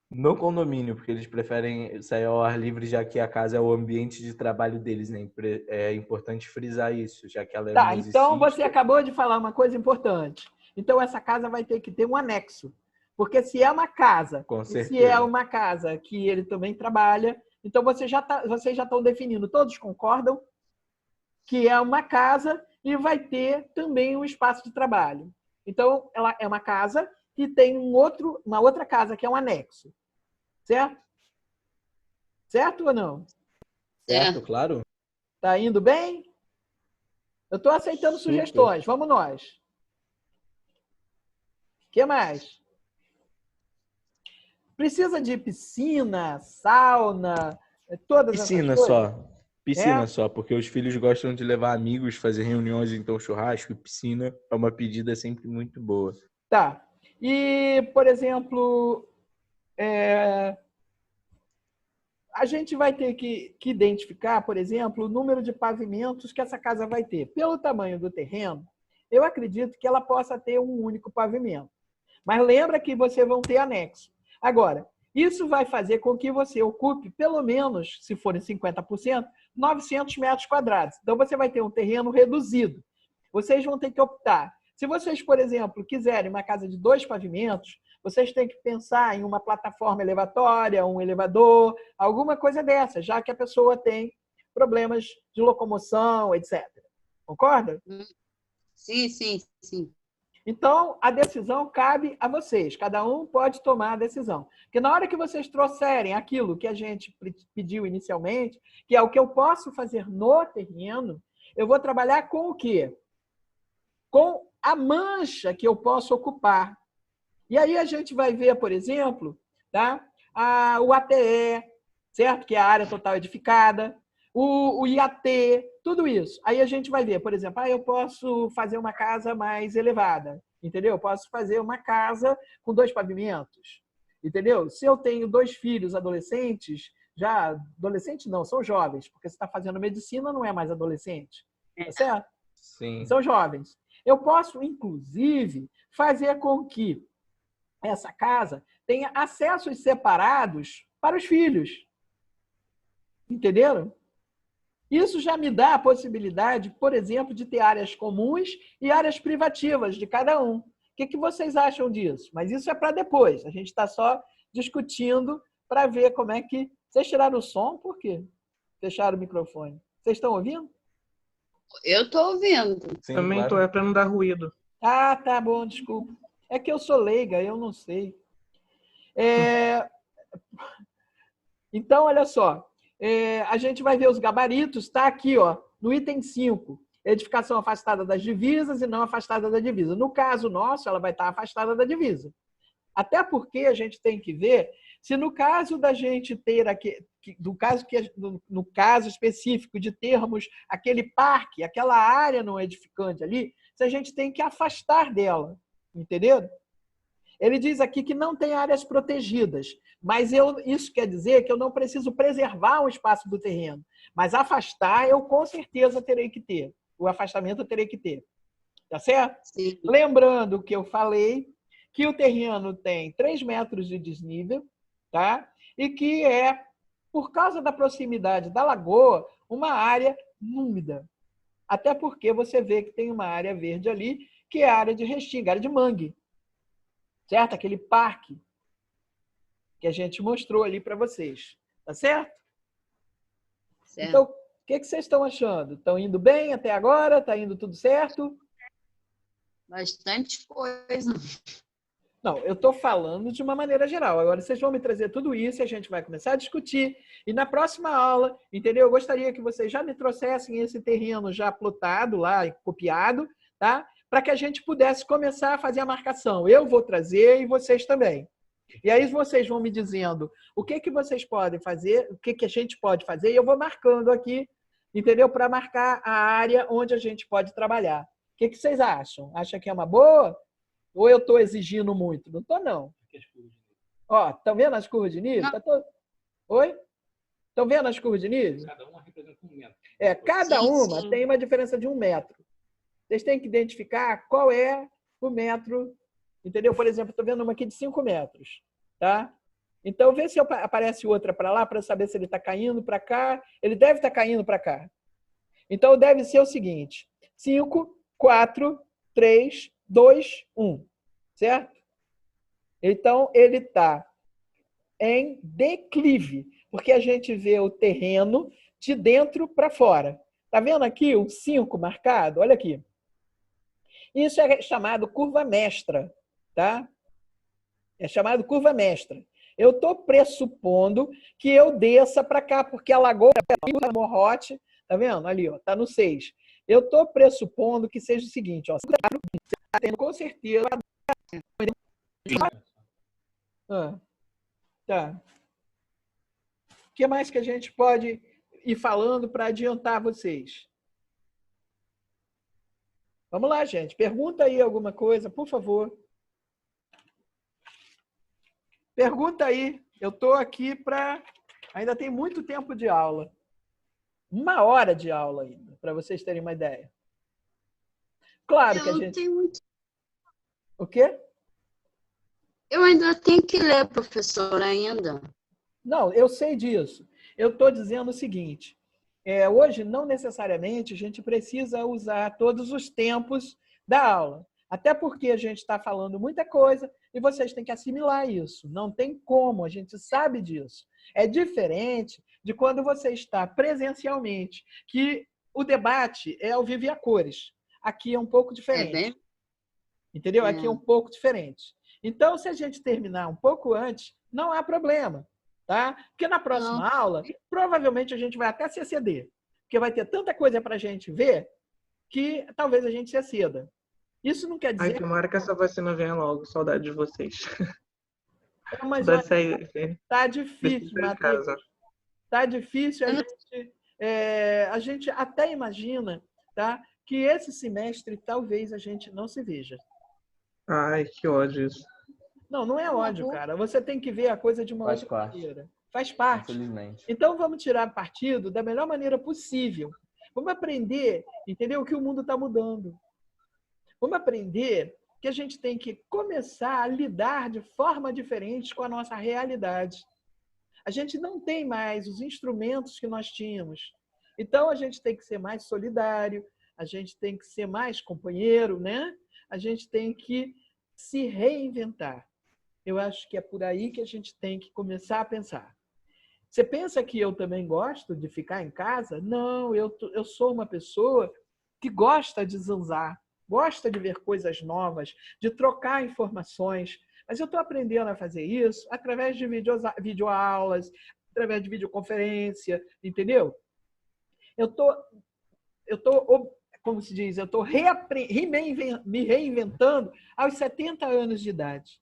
No condomínio, porque eles preferem sair ao ar livre, já que a casa é o ambiente de trabalho deles, né? É importante frisar isso, já que ela é musicista. Então você acabou de falar uma coisa importante. Então essa casa vai ter que ter um anexo. Porque se é uma casa, se é uma casa que ele também trabalha, então vocês já estão definindo, todos concordam que é uma casa e vai ter também um espaço de trabalho. Então ela é uma casa que tem uma outra casa que é um anexo. Certo? Certo ou não? Certo, claro. Tá indo bem? Eu estou aceitando sugestões. Vamos nós. O que mais? Precisa de piscina, sauna, todas piscina essas coisas? Só. Piscina só, porque os filhos gostam de levar amigos, fazer reuniões, então churrasco e piscina é uma pedida sempre muito boa. Tá. E, por exemplo, a gente vai ter que identificar, por exemplo, o número de pavimentos que essa casa vai ter. Pelo tamanho do terreno, eu acredito que ela possa ter um único pavimento. Mas lembra que vocês vão ter anexo. Agora, isso vai fazer com que você ocupe, pelo menos, se forem 50%, 900 metros quadrados. Então, você vai ter um terreno reduzido. Vocês vão ter que optar. Se vocês, por exemplo, quiserem uma casa de 2 pavimentos, vocês têm que pensar em uma plataforma elevatória, um elevador, alguma coisa dessa, já que a pessoa tem problemas de locomoção, etc. Concorda? Sim. Então, a decisão cabe a vocês. Cada um pode tomar a decisão. Porque na hora que vocês trouxerem aquilo que a gente pediu inicialmente, que é o que eu posso fazer no terreno, eu vou trabalhar com o quê? Com a mancha que eu posso ocupar. E aí a gente vai ver, por exemplo, tá? O ATE, certo? Que é a área total edificada, o IAT, tudo isso. Aí a gente vai ver, por exemplo, eu posso fazer uma casa mais elevada, entendeu? Eu posso fazer uma casa com 2 pavimentos, entendeu? Se eu tenho 2 filhos adolescentes, já adolescentes não, são jovens, porque você está fazendo medicina, não é mais adolescente, tá certo? Sim. São jovens. Eu posso, inclusive, fazer com que essa casa tenha acessos separados para os filhos. Entenderam? Isso já me dá a possibilidade, por exemplo, de ter áreas comuns e áreas privativas de cada um. O que vocês acham disso? Mas isso é para depois. A gente está só discutindo para ver como é que... Vocês tiraram o som? Por quê? Fecharam o microfone. Vocês estão ouvindo? Eu estou ouvindo. Sim, Também claro. tô, é para não dar ruído. Ah, tá bom, desculpa. É que eu sou leiga, eu não sei. Então, olha só. A gente vai ver os gabaritos, está aqui, ó, no item 5. Edificação afastada das divisas e não afastada da divisa. No caso nosso, ela vai estar afastada da divisa. Até porque a gente tem que ver se no caso da gente ter aqui, no caso específico de termos aquele parque, aquela área não edificante ali, se a gente tem que afastar dela, entendeu? Ele diz aqui que não tem áreas protegidas, mas isso quer dizer que eu não preciso preservar o espaço do terreno, mas afastar eu com certeza terei que ter. O afastamento eu terei que ter. Tá certo? Sim. Lembrando que eu falei que o terreno tem 3 metros de desnível, tá? E que é, por causa da proximidade da lagoa, uma área úmida. Até porque você vê que tem uma área verde ali, que é a área de restinga, área de mangue. Certo? Aquele parque que a gente mostrou ali para vocês. Tá certo? Certo. Então, o que vocês estão achando? Estão indo bem até agora? Está indo tudo certo? Bastante coisa. Não, eu estou falando de uma maneira geral. Agora, vocês vão me trazer tudo isso e a gente vai começar a discutir. E na próxima aula, entendeu? Eu gostaria que vocês já me trouxessem esse terreno já plotado lá, copiado, tá? Para que a gente pudesse começar a fazer a marcação. Eu vou trazer e vocês também. E aí vocês vão me dizendo o que vocês podem fazer, o que a gente pode fazer, e eu vou marcando aqui, entendeu? Para marcar a área onde a gente pode trabalhar. O que vocês acham? Acham que é uma boa? Ou eu estou exigindo muito? Não estou, não. Ó, estão vendo as curvas de nível? Oi? Estão vendo as curvas de nível? Cada uma representa 1 metro. Cada Sim, uma sim. tem uma diferença de 1 metro. Vocês têm que identificar qual é o metro, entendeu? Por exemplo, estou vendo uma aqui de 5 metros, tá? Então, vê se aparece outra para lá, para saber se ele está caindo para cá. Ele deve estar caindo para cá. Então, deve ser o seguinte: 5, 4, 3, 2, 1. Certo? Então, ele está em declive, porque a gente vê o terreno de dentro para fora. Está vendo aqui o 5 marcado? Olha aqui. Isso é chamado curva mestra, tá? É chamado curva mestra. Eu estou pressupondo que eu desça para cá, porque a lagoa é morrote, tá vendo? Ali, ó, tá no 6. Eu estou pressupondo que seja o seguinte, ó, você está tendo com certeza. Tá. O que mais que a gente pode ir falando para adiantar vocês? Vamos lá, gente. Pergunta aí alguma coisa, por favor. Pergunta aí. Eu estou aqui para... Ainda tem muito tempo de aula. 1 hora de aula ainda, para vocês terem uma ideia. Claro que a gente... Tenho muito... O quê? Eu ainda tenho que ler, professor, ainda. Não, eu sei disso. Eu estou dizendo o seguinte. Hoje, não necessariamente, a gente precisa usar todos os tempos da aula. Até porque a gente está falando muita coisa e vocês têm que assimilar isso. Não tem como, a gente sabe disso. É diferente de quando você está presencialmente, que o debate é ao vivo e a cores. Aqui é um pouco diferente. Entendeu? Aqui é um pouco diferente. Então, se a gente terminar um pouco antes, não há problema. Tá? Porque na próxima aula, provavelmente a gente vai até se exceder. Porque vai ter tanta coisa para a gente ver que talvez a gente se exceda. Isso não quer dizer... Ai, tomara que essa vacina venha logo. Saudade de vocês. Mas tá difícil, Matheus. Tá difícil. A gente até imagina, tá, que esse semestre talvez a gente não se veja. Ai, que ódio isso. Não, não é ódio, cara. Você tem que ver a coisa de uma outra maneira. Faz parte. Infelizmente. Então, vamos tirar partido da melhor maneira possível. Vamos aprender, entendeu? Que o mundo está mudando. Vamos aprender que a gente tem que começar a lidar de forma diferente com a nossa realidade. A gente não tem mais os instrumentos que nós tínhamos. Então, a gente tem que ser mais solidário, a gente tem que ser mais companheiro, né? A gente tem que se reinventar. Eu acho que é por aí que a gente tem que começar a pensar. Você pensa que eu também gosto de ficar em casa? Não, eu sou uma pessoa que gosta de zanzar, gosta de ver coisas novas, de trocar informações. Mas eu estou aprendendo a fazer isso através de videoaulas, através de videoconferência, entendeu? Eu tô, como se diz, eu estou me reinventando aos 70 anos de idade.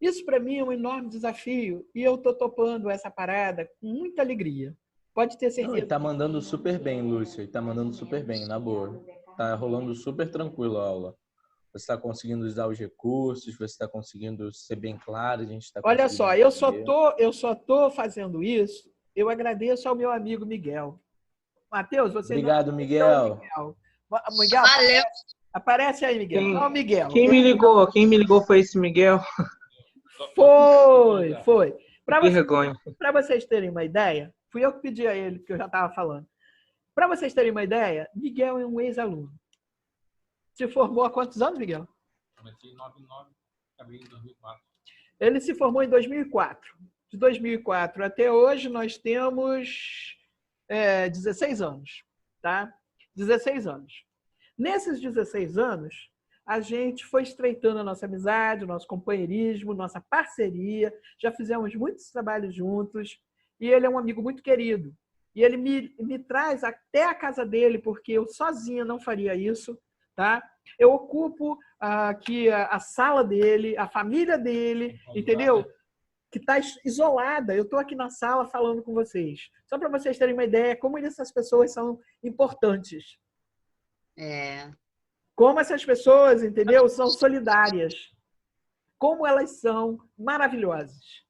Isso, para mim, é um enorme desafio e eu estou topando essa parada com muita alegria. Pode ter certeza. Não, ele tá mandando super bem, Lúcia. Ele tá mandando super bem, na boa. Tá rolando super tranquilo a aula. Você está conseguindo usar os recursos, você está conseguindo ser bem claro, a gente está Olha só, eu só tô fazendo isso, eu agradeço ao meu amigo Miguel. Matheus, você Obrigado, não... Miguel. Miguel, Valeu. aparece aí, Miguel. Não, Miguel. Quem me ligou foi esse Miguel. Foi. Que vergonha. Para vocês terem uma ideia, fui eu que pedi a ele, que eu já estava falando. Para vocês terem uma ideia, Miguel é um ex-aluno. Se formou há quantos anos, Miguel? Comecei em 99, acabei em 2004. Ele se formou em 2004. De 2004 até hoje, nós temos 16 anos. Tá? 16 anos. Nesses 16 anos, a gente foi estreitando a nossa amizade, o nosso companheirismo, nossa parceria. Já fizemos muitos trabalhos juntos. E ele é um amigo muito querido. E ele me traz até a casa dele, porque eu sozinha não faria isso. Tá? Eu ocupo aqui a sala dele, a família dele, entendeu? Que está isolada. Eu estou aqui na sala falando com vocês. Só para vocês terem uma ideia como essas pessoas são importantes. Como essas pessoas, entendeu? São solidárias. Como elas são maravilhosas.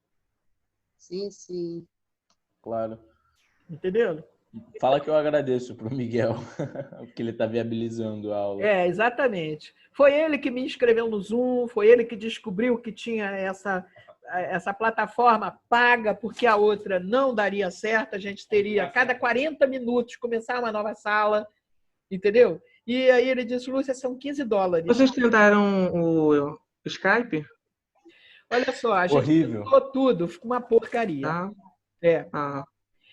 Sim, sim. Claro. Entendeu? Fala que eu agradeço pro Miguel, porque ele está viabilizando a aula. Exatamente. Foi ele que me inscreveu no Zoom, foi ele que descobriu que tinha essa plataforma paga, porque a outra não daria certo, a gente teria a cada 40 minutos começar uma nova sala, entendeu? E aí ele disse, Lúcia, são $15. Vocês tentaram o Skype? Olha só, a gente Horrível. tentou tudo, ficou uma porcaria. Ah.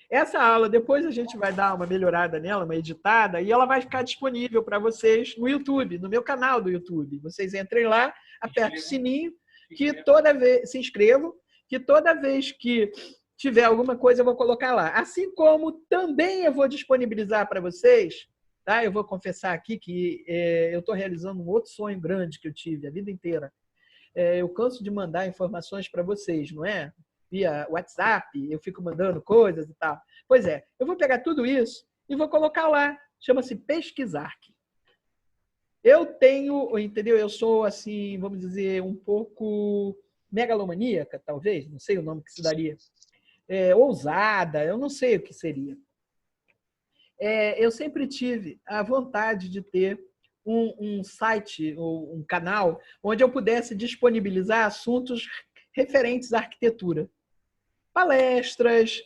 Essa aula, depois a gente vai dar uma melhorada nela, uma editada, e ela vai ficar disponível para vocês no YouTube, no meu canal do YouTube. Vocês entrem lá, apertem o sininho, que toda vez se inscrevam, que toda vez que tiver alguma coisa eu vou colocar lá. Assim como também eu vou disponibilizar para vocês, tá? Eu vou confessar aqui que eu estou realizando um outro sonho grande que eu tive a vida inteira. Eu canso de mandar informações para vocês, não é? Via WhatsApp, eu fico mandando coisas e tal. Pois é, eu vou pegar tudo isso e vou colocar lá. Chama-se Pesquisark. Eu tenho, entendeu? Eu sou, assim, vamos dizer, um pouco megalomaníaca, talvez, não sei o nome que se daria. Ousada, eu não sei o que seria. Eu sempre tive a vontade de ter um site ou um canal onde eu pudesse disponibilizar assuntos referentes à arquitetura. Palestras,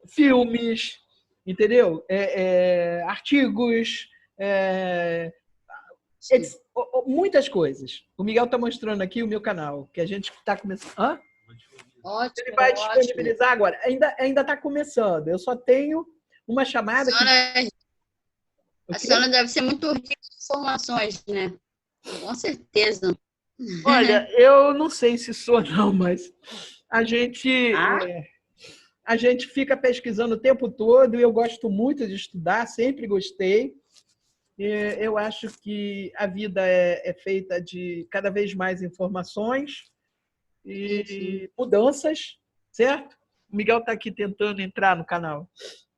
filmes, entendeu? Artigos, muitas coisas. O Miguel está mostrando aqui o meu canal, que a gente está começando. Hã? Ótimo, ele vai disponibilizar agora. Ainda está começando. Eu só tenho uma chamada. A senhora deve ser muito rica de informações, né? Com certeza. Olha, eu não sei se sou, não, mas a gente fica pesquisando o tempo todo e eu gosto muito de estudar, sempre gostei. E eu acho que a vida é feita de cada vez mais informações e mudanças, certo? O Miguel está aqui tentando entrar no canal,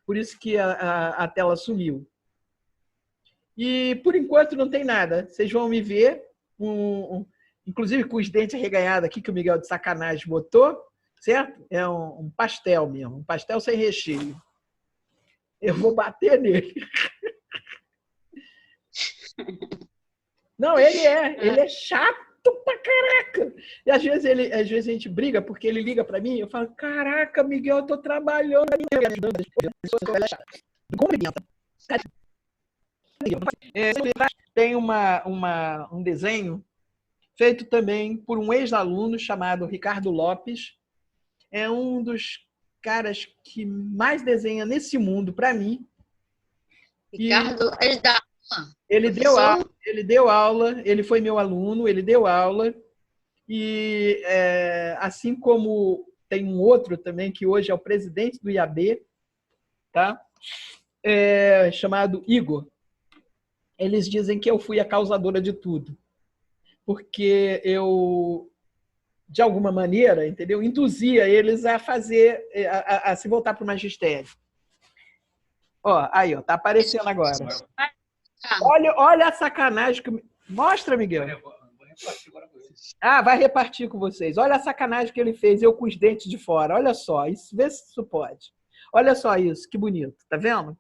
por isso que a tela sumiu. E, por enquanto, não tem nada. Vocês vão me ver, inclusive com os dentes arreganhados aqui, que o Miguel de sacanagem botou, certo? É um pastel mesmo, um pastel sem recheio. Eu vou bater nele. Não, ele é chato pra caraca. E às vezes a gente briga, porque ele liga pra mim, eu falo, caraca, Miguel, eu tô trabalhando. Tem um desenho feito também por um ex-aluno chamado Ricardo Lopes. É um dos caras que mais desenha nesse mundo para mim. Ricardo, ele dá aula? Ele deu aula, ele foi meu aluno, ele deu aula. E assim como tem um outro também, que hoje é o presidente do IAB, tá? Chamado Igor. Eles dizem que eu fui a causadora de tudo. Porque eu, de alguma maneira, entendeu? Induzia eles a fazer, a se voltar para o magistério. Ó, aí, ó, tá aparecendo agora. Olha a sacanagem que... Mostra, Miguel. Ah, vai repartir com vocês. Olha a sacanagem que ele fez, eu com os dentes de fora. Olha só, isso, vê se isso pode. Olha só isso, que bonito. Tá vendo?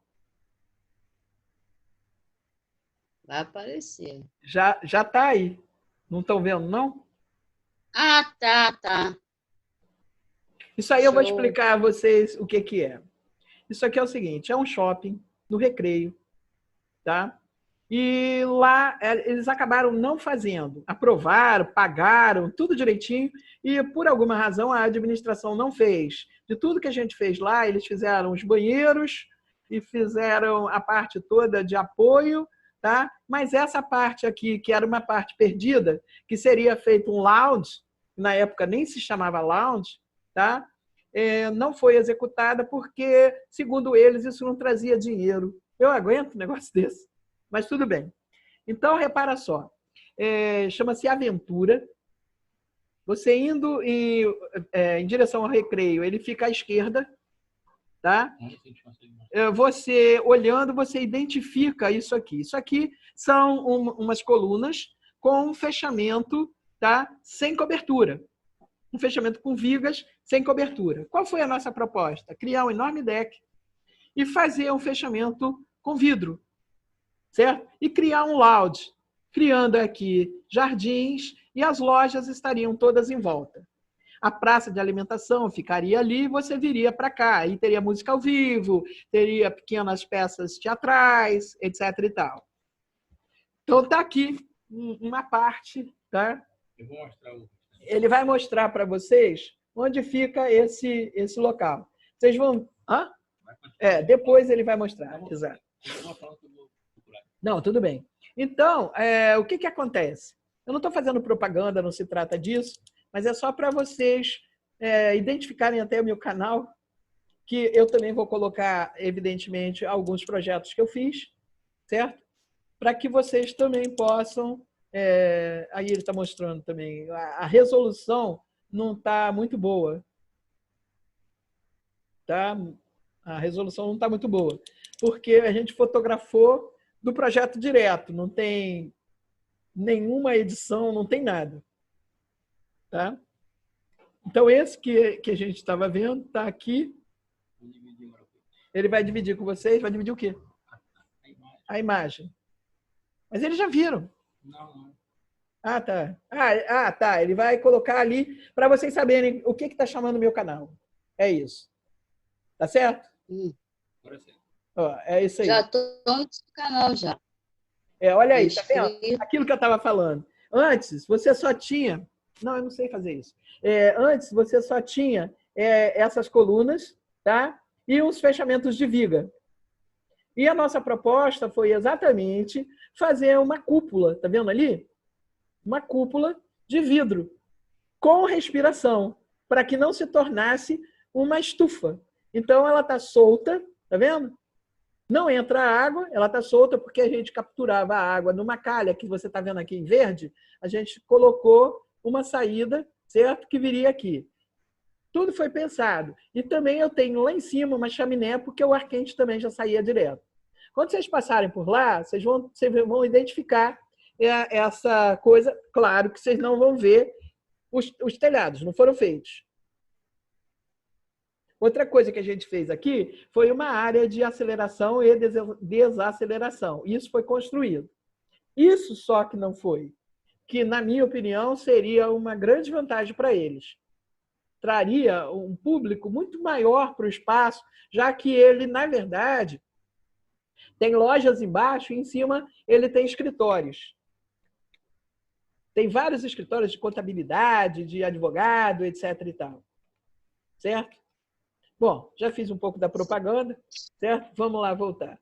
Vai aparecer. Já tá aí. Não estão vendo, não? Ah, tá. Isso aí eu vou explicar a vocês o que é. Isso aqui é o seguinte, é um shopping no Recreio, tá? E lá eles acabaram não fazendo. Aprovaram, pagaram, tudo direitinho, e por alguma razão a administração não fez. De tudo que a gente fez lá, eles fizeram os banheiros e fizeram a parte toda de apoio, tá? Mas essa parte aqui, que era uma parte perdida, que seria feito um lounge, na época nem se chamava lounge, tá? Não foi executada porque, segundo eles, isso não trazia dinheiro. Eu aguento um negócio desse, mas tudo bem. Então, repara só, chama-se Aventura. Você indo em direção ao Recreio, ele fica à esquerda, tá? Você olhando, você identifica isso aqui. Isso aqui são umas colunas com um fechamento, tá? Sem cobertura. Um fechamento com vigas sem cobertura. Qual foi a nossa proposta? Criar um enorme deck e fazer um fechamento com vidro, certo? E criar um lounge, criando aqui jardins e as lojas estariam todas em volta. A praça de alimentação ficaria ali e você viria para cá. Aí teria música ao vivo, teria pequenas peças teatrais, etc. e tal. Então está aqui uma parte, tá? Eu vou mostrar o... Ele vai mostrar para vocês onde fica esse local. Vocês vão... Hã? Depois ele vai mostrar. Exato. Não, tudo bem. Então, o que acontece? Eu não estou fazendo propaganda, não se trata disso, mas é só para vocês identificarem até o meu canal, que eu também vou colocar, evidentemente, alguns projetos que eu fiz, certo? Para que vocês também possam... aí ele está mostrando também, a resolução não está muito boa. Tá? A resolução não está muito boa, porque a gente fotografou do projeto direto, não tem nenhuma edição, não tem nada. Tá? Então, esse que a gente estava vendo está aqui. Ele vai dividir com vocês. Vai dividir o quê? A imagem. Mas eles já viram. Não. Ah, tá. Tá. Ele vai colocar ali para vocês saberem o que está chamando o meu canal. É isso. Tá certo? Ó, é isso aí. Já estou no canal, já. Olha aí, tá vendo? Aquilo que eu estava falando. Antes, você só tinha... Não, eu não sei fazer isso. Antes, você só tinha essas colunas, tá? E uns fechamentos de viga. E a nossa proposta foi exatamente fazer uma cúpula, tá vendo ali? Uma cúpula de vidro com respiração, para que não se tornasse uma estufa. Então, ela está solta, tá vendo? Não entra água, ela está solta porque a gente capturava a água numa calha que você está vendo aqui em verde, a gente colocou uma saída, certo? Que viria aqui. Tudo foi pensado. E também eu tenho lá em cima uma chaminé, porque o ar quente também já saía direto. Quando vocês passarem por lá, vocês vão identificar essa coisa. Claro que vocês não vão ver os telhados, não foram feitos. Outra coisa que a gente fez aqui foi uma área de aceleração e desaceleração. Isso foi construído. Isso só que não foi. Que, na minha opinião, seria uma grande vantagem para eles. Traria um público muito maior para o espaço, já que ele, na verdade, Tem lojas embaixo e em cima ele tem escritórios. Tem vários escritórios de contabilidade, de advogado, etc. e tal. Certo? Bom, já fiz um pouco da propaganda, certo? Vamos lá voltar.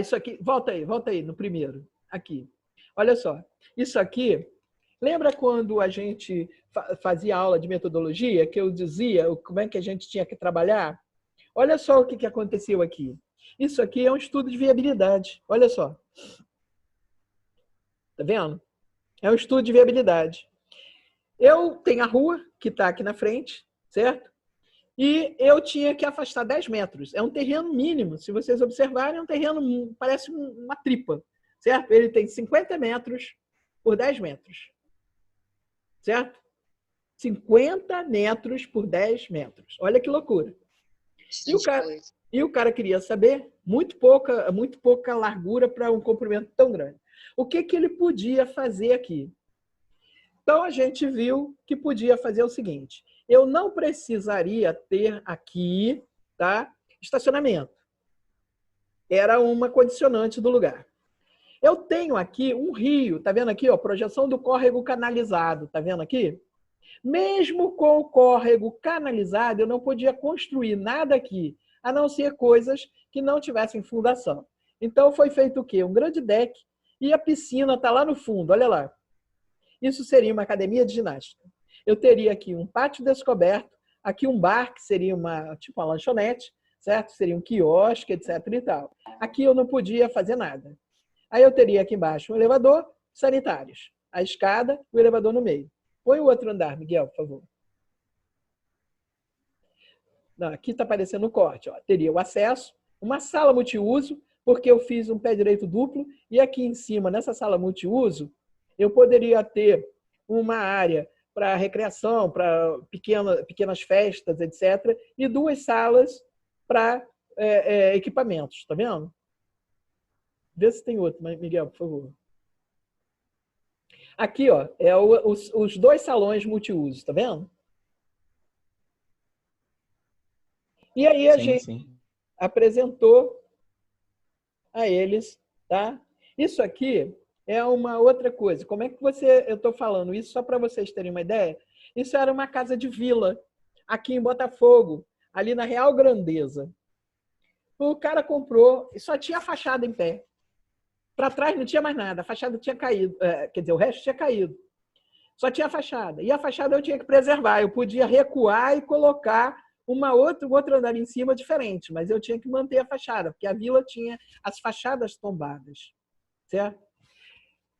Isso aqui, volta aí no primeiro. Aqui. Olha só. Isso aqui, lembra quando a gente fazia aula de metodologia, que eu dizia como é que a gente tinha que trabalhar? Olha só o que aconteceu aqui. Isso aqui é um estudo de viabilidade. Olha só. Tá vendo? É um estudo de viabilidade. Eu tenho a rua, que está aqui na frente, certo? E eu tinha que afastar 10 metros. É um terreno mínimo. Se vocês observarem, é um terreno, parece uma tripa, certo? Ele tem 50 metros por 10 metros. Certo? 50 metros por 10 metros. Olha que loucura. E o cara queria saber muito pouca largura para um comprimento tão grande. O que ele podia fazer aqui? Então, a gente viu que podia fazer o seguinte. Eu não precisaria ter aqui, tá, estacionamento. Era uma condicionante do lugar. Eu tenho aqui um rio, tá vendo aqui? Ó, projeção do córrego canalizado, tá vendo aqui? Mesmo com o córrego canalizado, eu não podia construir nada aqui, a não ser coisas que não tivessem fundação. Então, foi feito o quê? Um grande deck e a piscina está lá no fundo, olha lá. Isso seria uma academia de ginástica. Eu teria aqui um pátio descoberto, aqui um bar, que seria tipo uma lanchonete, certo? Seria um quiosque, etc. e tal. Aqui eu não podia fazer nada. Aí eu teria aqui embaixo um elevador, sanitários, a escada, o elevador no meio. Põe o outro andar, Miguel, por favor. Não, aqui está aparecendo o corte. Ó. Teria o acesso, uma sala multiuso, porque eu fiz um pé direito duplo, e aqui em cima, nessa sala multiuso, eu poderia ter uma área para recreação, para pequenas festas, etc., e 2 salas para equipamentos. Tá vendo? Vê se tem outro, Miguel, por favor. Aqui, ó, os 2 salões multiuso, tá vendo? E aí a gente apresentou a eles, tá? Isso aqui é uma outra coisa. Como é que eu estou falando isso só para vocês terem uma ideia? Isso era uma casa de vila, aqui em Botafogo, ali na Real Grandeza. O cara comprou e só tinha a fachada em pé. Para trás não tinha mais nada, a fachada tinha caído, quer dizer, o resto tinha caído. Só tinha a fachada. E a fachada eu tinha que preservar. Eu podia recuar e colocar um outro andar em cima diferente, mas eu tinha que manter a fachada, porque a vila tinha as fachadas tombadas. Certo?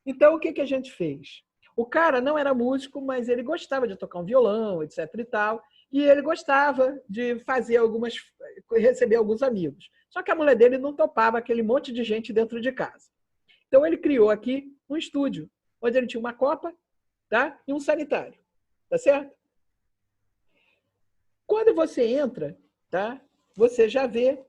Então, o que a gente fez? O cara não era músico, mas ele gostava de tocar um violão, etc. e tal, e ele gostava de receber alguns amigos. Só que a mulher dele não topava aquele monte de gente dentro de casa. Então, ele criou aqui um estúdio, onde ele tinha uma copa, tá? E um sanitário. Tá certo? Quando você entra, tá? Você já vê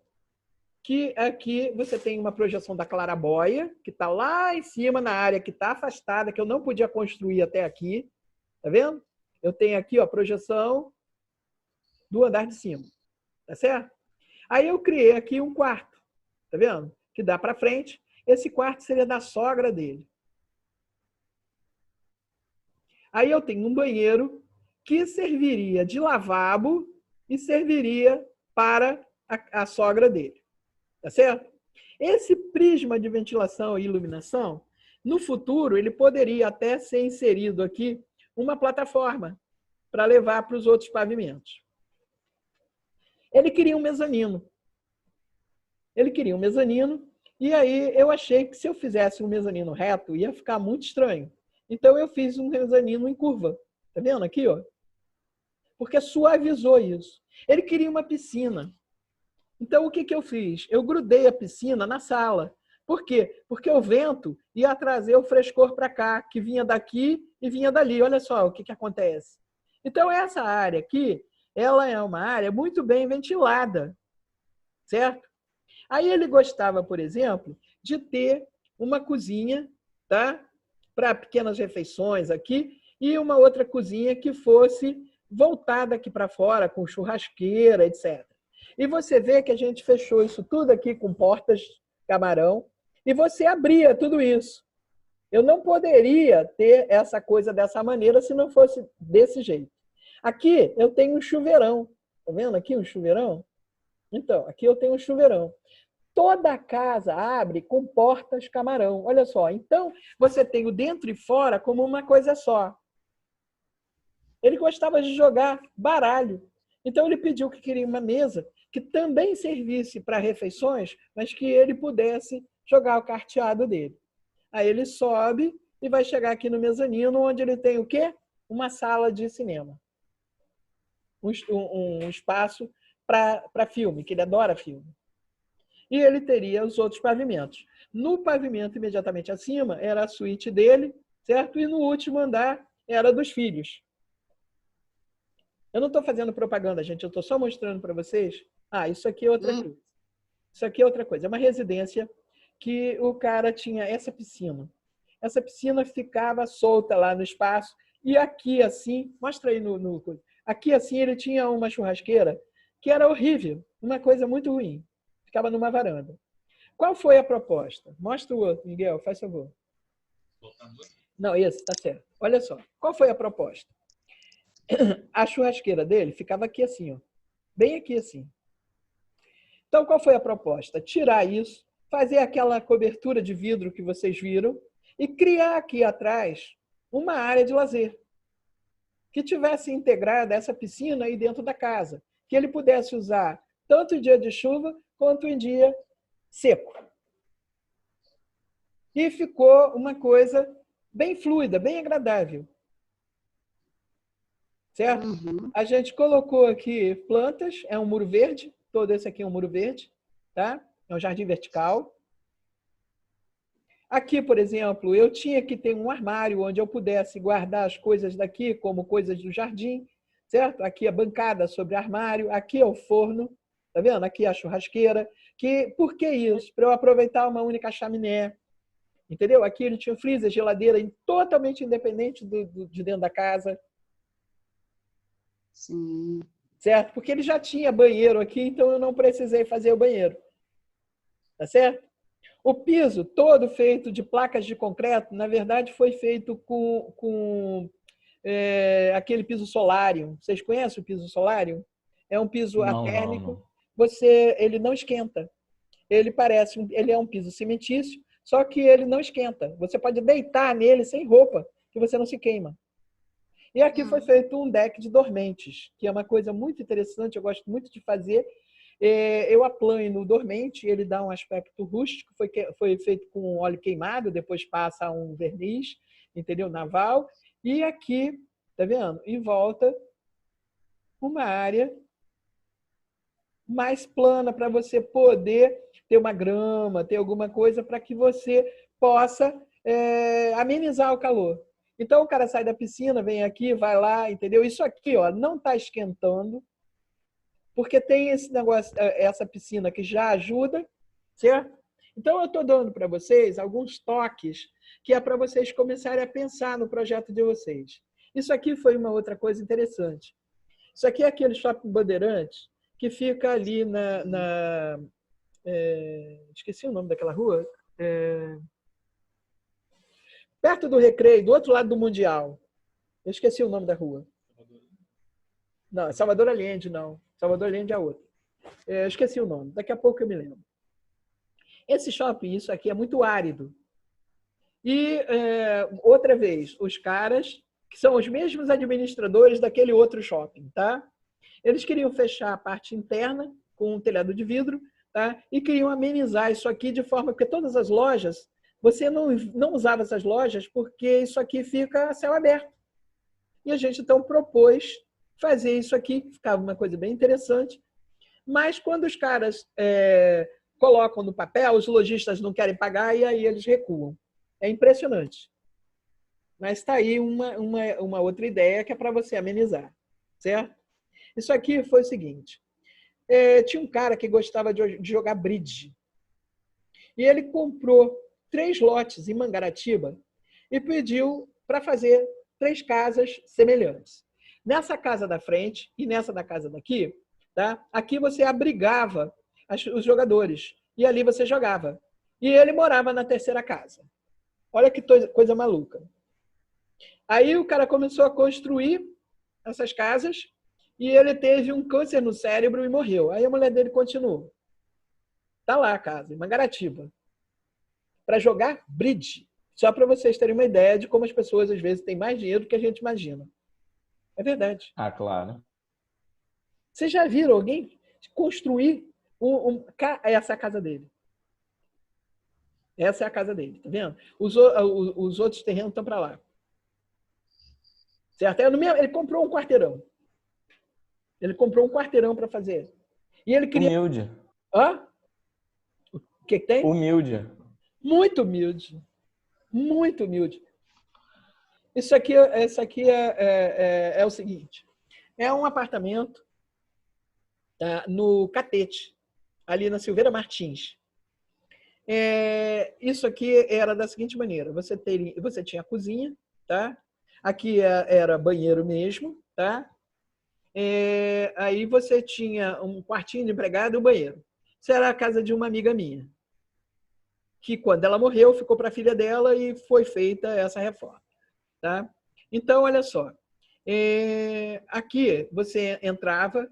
que aqui você tem uma projeção da claraboia, que está lá em cima na área que está afastada, que eu não podia construir até aqui. Tá vendo? Eu tenho aqui a projeção do andar de cima. Tá certo? Aí eu criei aqui um quarto. Tá vendo? Que dá para frente. Esse quarto seria da sogra dele. Aí eu tenho um banheiro que serviria de lavabo e serviria para a sogra dele. Tá certo? Esse prisma de ventilação e iluminação, no futuro, ele poderia até ser inserido aqui uma plataforma para levar para os outros pavimentos. Ele queria um mezanino. E aí eu achei que se eu fizesse um mezanino reto, ia ficar muito estranho. Então eu fiz um mezanino em curva. Tá vendo aqui, ó? Porque suavizou isso. Ele queria uma piscina. Então, o que eu fiz? Eu grudei a piscina na sala. Por quê? Porque o vento ia trazer o frescor para cá, que vinha daqui e vinha dali. Olha só o que acontece. Então, essa área aqui, ela é uma área muito bem ventilada. Certo? Aí ele gostava, por exemplo, de ter uma cozinha, tá? Para pequenas refeições aqui, e uma outra cozinha que fosse voltada aqui para fora, com churrasqueira, etc. E você vê que a gente fechou isso tudo aqui com portas camarão e você abria tudo isso. Eu não poderia ter essa coisa dessa maneira se não fosse desse jeito. Aqui eu tenho um chuveirão. Tá vendo aqui um chuveirão? Então, aqui eu tenho um chuveirão. Toda a casa abre com portas camarão. Olha só. Então, você tem o dentro e fora como uma coisa só. Ele gostava de jogar baralho. Então, ele pediu que queria uma mesa que também servisse para refeições, mas que ele pudesse jogar o carteado dele. Aí ele sobe e vai chegar aqui no mezanino, onde ele tem o quê? Uma sala de cinema. Um espaço para filme, que ele adora filme. E ele teria os outros pavimentos. No pavimento imediatamente acima era a suíte dele, certo? E no último andar era dos filhos. Eu não estou fazendo propaganda, gente, eu estou só mostrando para vocês. Isso aqui é outra coisa. Isso aqui é outra coisa. É uma residência que o cara tinha essa piscina. Essa piscina ficava solta lá no espaço. E aqui, assim, mostra aí no aqui, assim, ele tinha uma churrasqueira que era horrível, uma coisa muito ruim. Ficava numa varanda. Qual foi a proposta? Mostra o outro, Miguel, faz favor. Não, esse, tá certo. Olha só. Qual foi a proposta? A churrasqueira dele ficava aqui assim, ó. Bem aqui assim. Então, qual foi a proposta? Tirar isso, fazer aquela cobertura de vidro que vocês viram e criar aqui atrás uma área de lazer que tivesse integrada essa piscina aí dentro da casa, que ele pudesse usar tanto em dia de chuva quanto em dia seco. E ficou uma coisa bem fluida, bem agradável. Certo? A gente colocou aqui plantas, é um muro verde, todo esse aqui é um muro verde, tá? É um jardim vertical. Aqui, por exemplo, eu tinha que ter um armário onde eu pudesse guardar as coisas daqui, como coisas do jardim, certo? Aqui a bancada sobre armário, aqui é o forno, tá vendo? Aqui é a churrasqueira. Por que isso? Para eu aproveitar uma única chaminé, entendeu? Aqui ele tinha freezer, geladeira, totalmente independente de dentro da casa. Sim. Certo? Porque ele já tinha banheiro aqui, então eu não precisei fazer o banheiro. Tá certo? O piso todo feito de placas de concreto, na verdade, foi feito com aquele piso Solarium. Vocês conhecem o piso Solarium? É um piso atérmico. Não. Ele não esquenta. Ele é um piso cimentício, só que ele não esquenta. Você pode deitar nele sem roupa, que você não se queima. E aqui foi feito um deck de dormentes, que é uma coisa muito interessante, eu gosto muito de fazer. Eu aplano no dormente, ele dá um aspecto rústico, foi feito com óleo queimado, depois passa um verniz, entendeu? Naval. E aqui, tá vendo? Em volta, uma área mais plana para você poder ter uma grama, ter alguma coisa para que você possa amenizar o calor. Então, o cara sai da piscina, vem aqui, vai lá, entendeu? Isso aqui, ó, não está esquentando, porque tem esse negócio, essa piscina que já ajuda, certo? Então, eu estou dando para vocês alguns toques que é para vocês começarem a pensar no projeto de vocês. Isso aqui foi uma outra coisa interessante. Isso aqui é aquele Shopping Bandeirantes que fica ali esqueci o nome daquela rua. Perto do Recreio, do outro lado do Mundial. Eu esqueci o nome da rua. Não, Salvador Allende, não. Salvador Allende é a outra. Eu esqueci o nome. Daqui a pouco eu me lembro. Esse shopping, isso aqui, é muito árido. E, outra vez, os caras, que são os mesmos administradores daquele outro shopping, tá? Eles queriam fechar a parte interna com um telhado de vidro, tá? E queriam amenizar isso aqui de forma que todas as lojas, você não usava essas lojas porque isso aqui fica a céu aberto. E a gente, então, propôs fazer isso aqui, ficava uma coisa bem interessante. Mas quando os caras colocam no papel, os lojistas não querem pagar e aí eles recuam. É impressionante. Mas está aí uma outra ideia que é para você amenizar, certo? Isso aqui foi o seguinte. Tinha um cara que gostava de jogar bridge. E ele comprou 3 lotes em Mangaratiba e pediu para fazer 3 casas semelhantes. Nessa casa da frente e nessa da casa daqui, tá? Aqui você abrigava os jogadores e ali você jogava. E ele morava na terceira casa. Olha que coisa maluca. Aí o cara começou a construir essas casas e ele teve um câncer no cérebro e morreu. Aí a mulher dele continuou. Tá lá a casa, em Mangaratiba. Para jogar bridge. Só para vocês terem uma ideia de como as pessoas, às vezes, têm mais dinheiro do que a gente imagina. É verdade. Ah, claro. Vocês já viram alguém construir essa é a casa dele? Essa é a casa dele, tá vendo? Os outros terrenos estão para lá. Certo? Ele comprou um quarteirão. Ele comprou um quarteirão para fazer. E ele queria... Humilde. Hã? O que tem? Humilde. Muito humilde. Muito humilde. Isso aqui é o seguinte. É um apartamento, tá, no Catete, ali na Silveira Martins. Isso aqui era da seguinte maneira. Você tinha a cozinha, tá? Aqui era banheiro mesmo, tá? Aí você tinha um quartinho de empregado e um banheiro. Isso era a casa de uma amiga minha, que quando ela morreu, ficou para a filha dela e foi feita essa reforma, tá? Então, olha só. Aqui você entrava,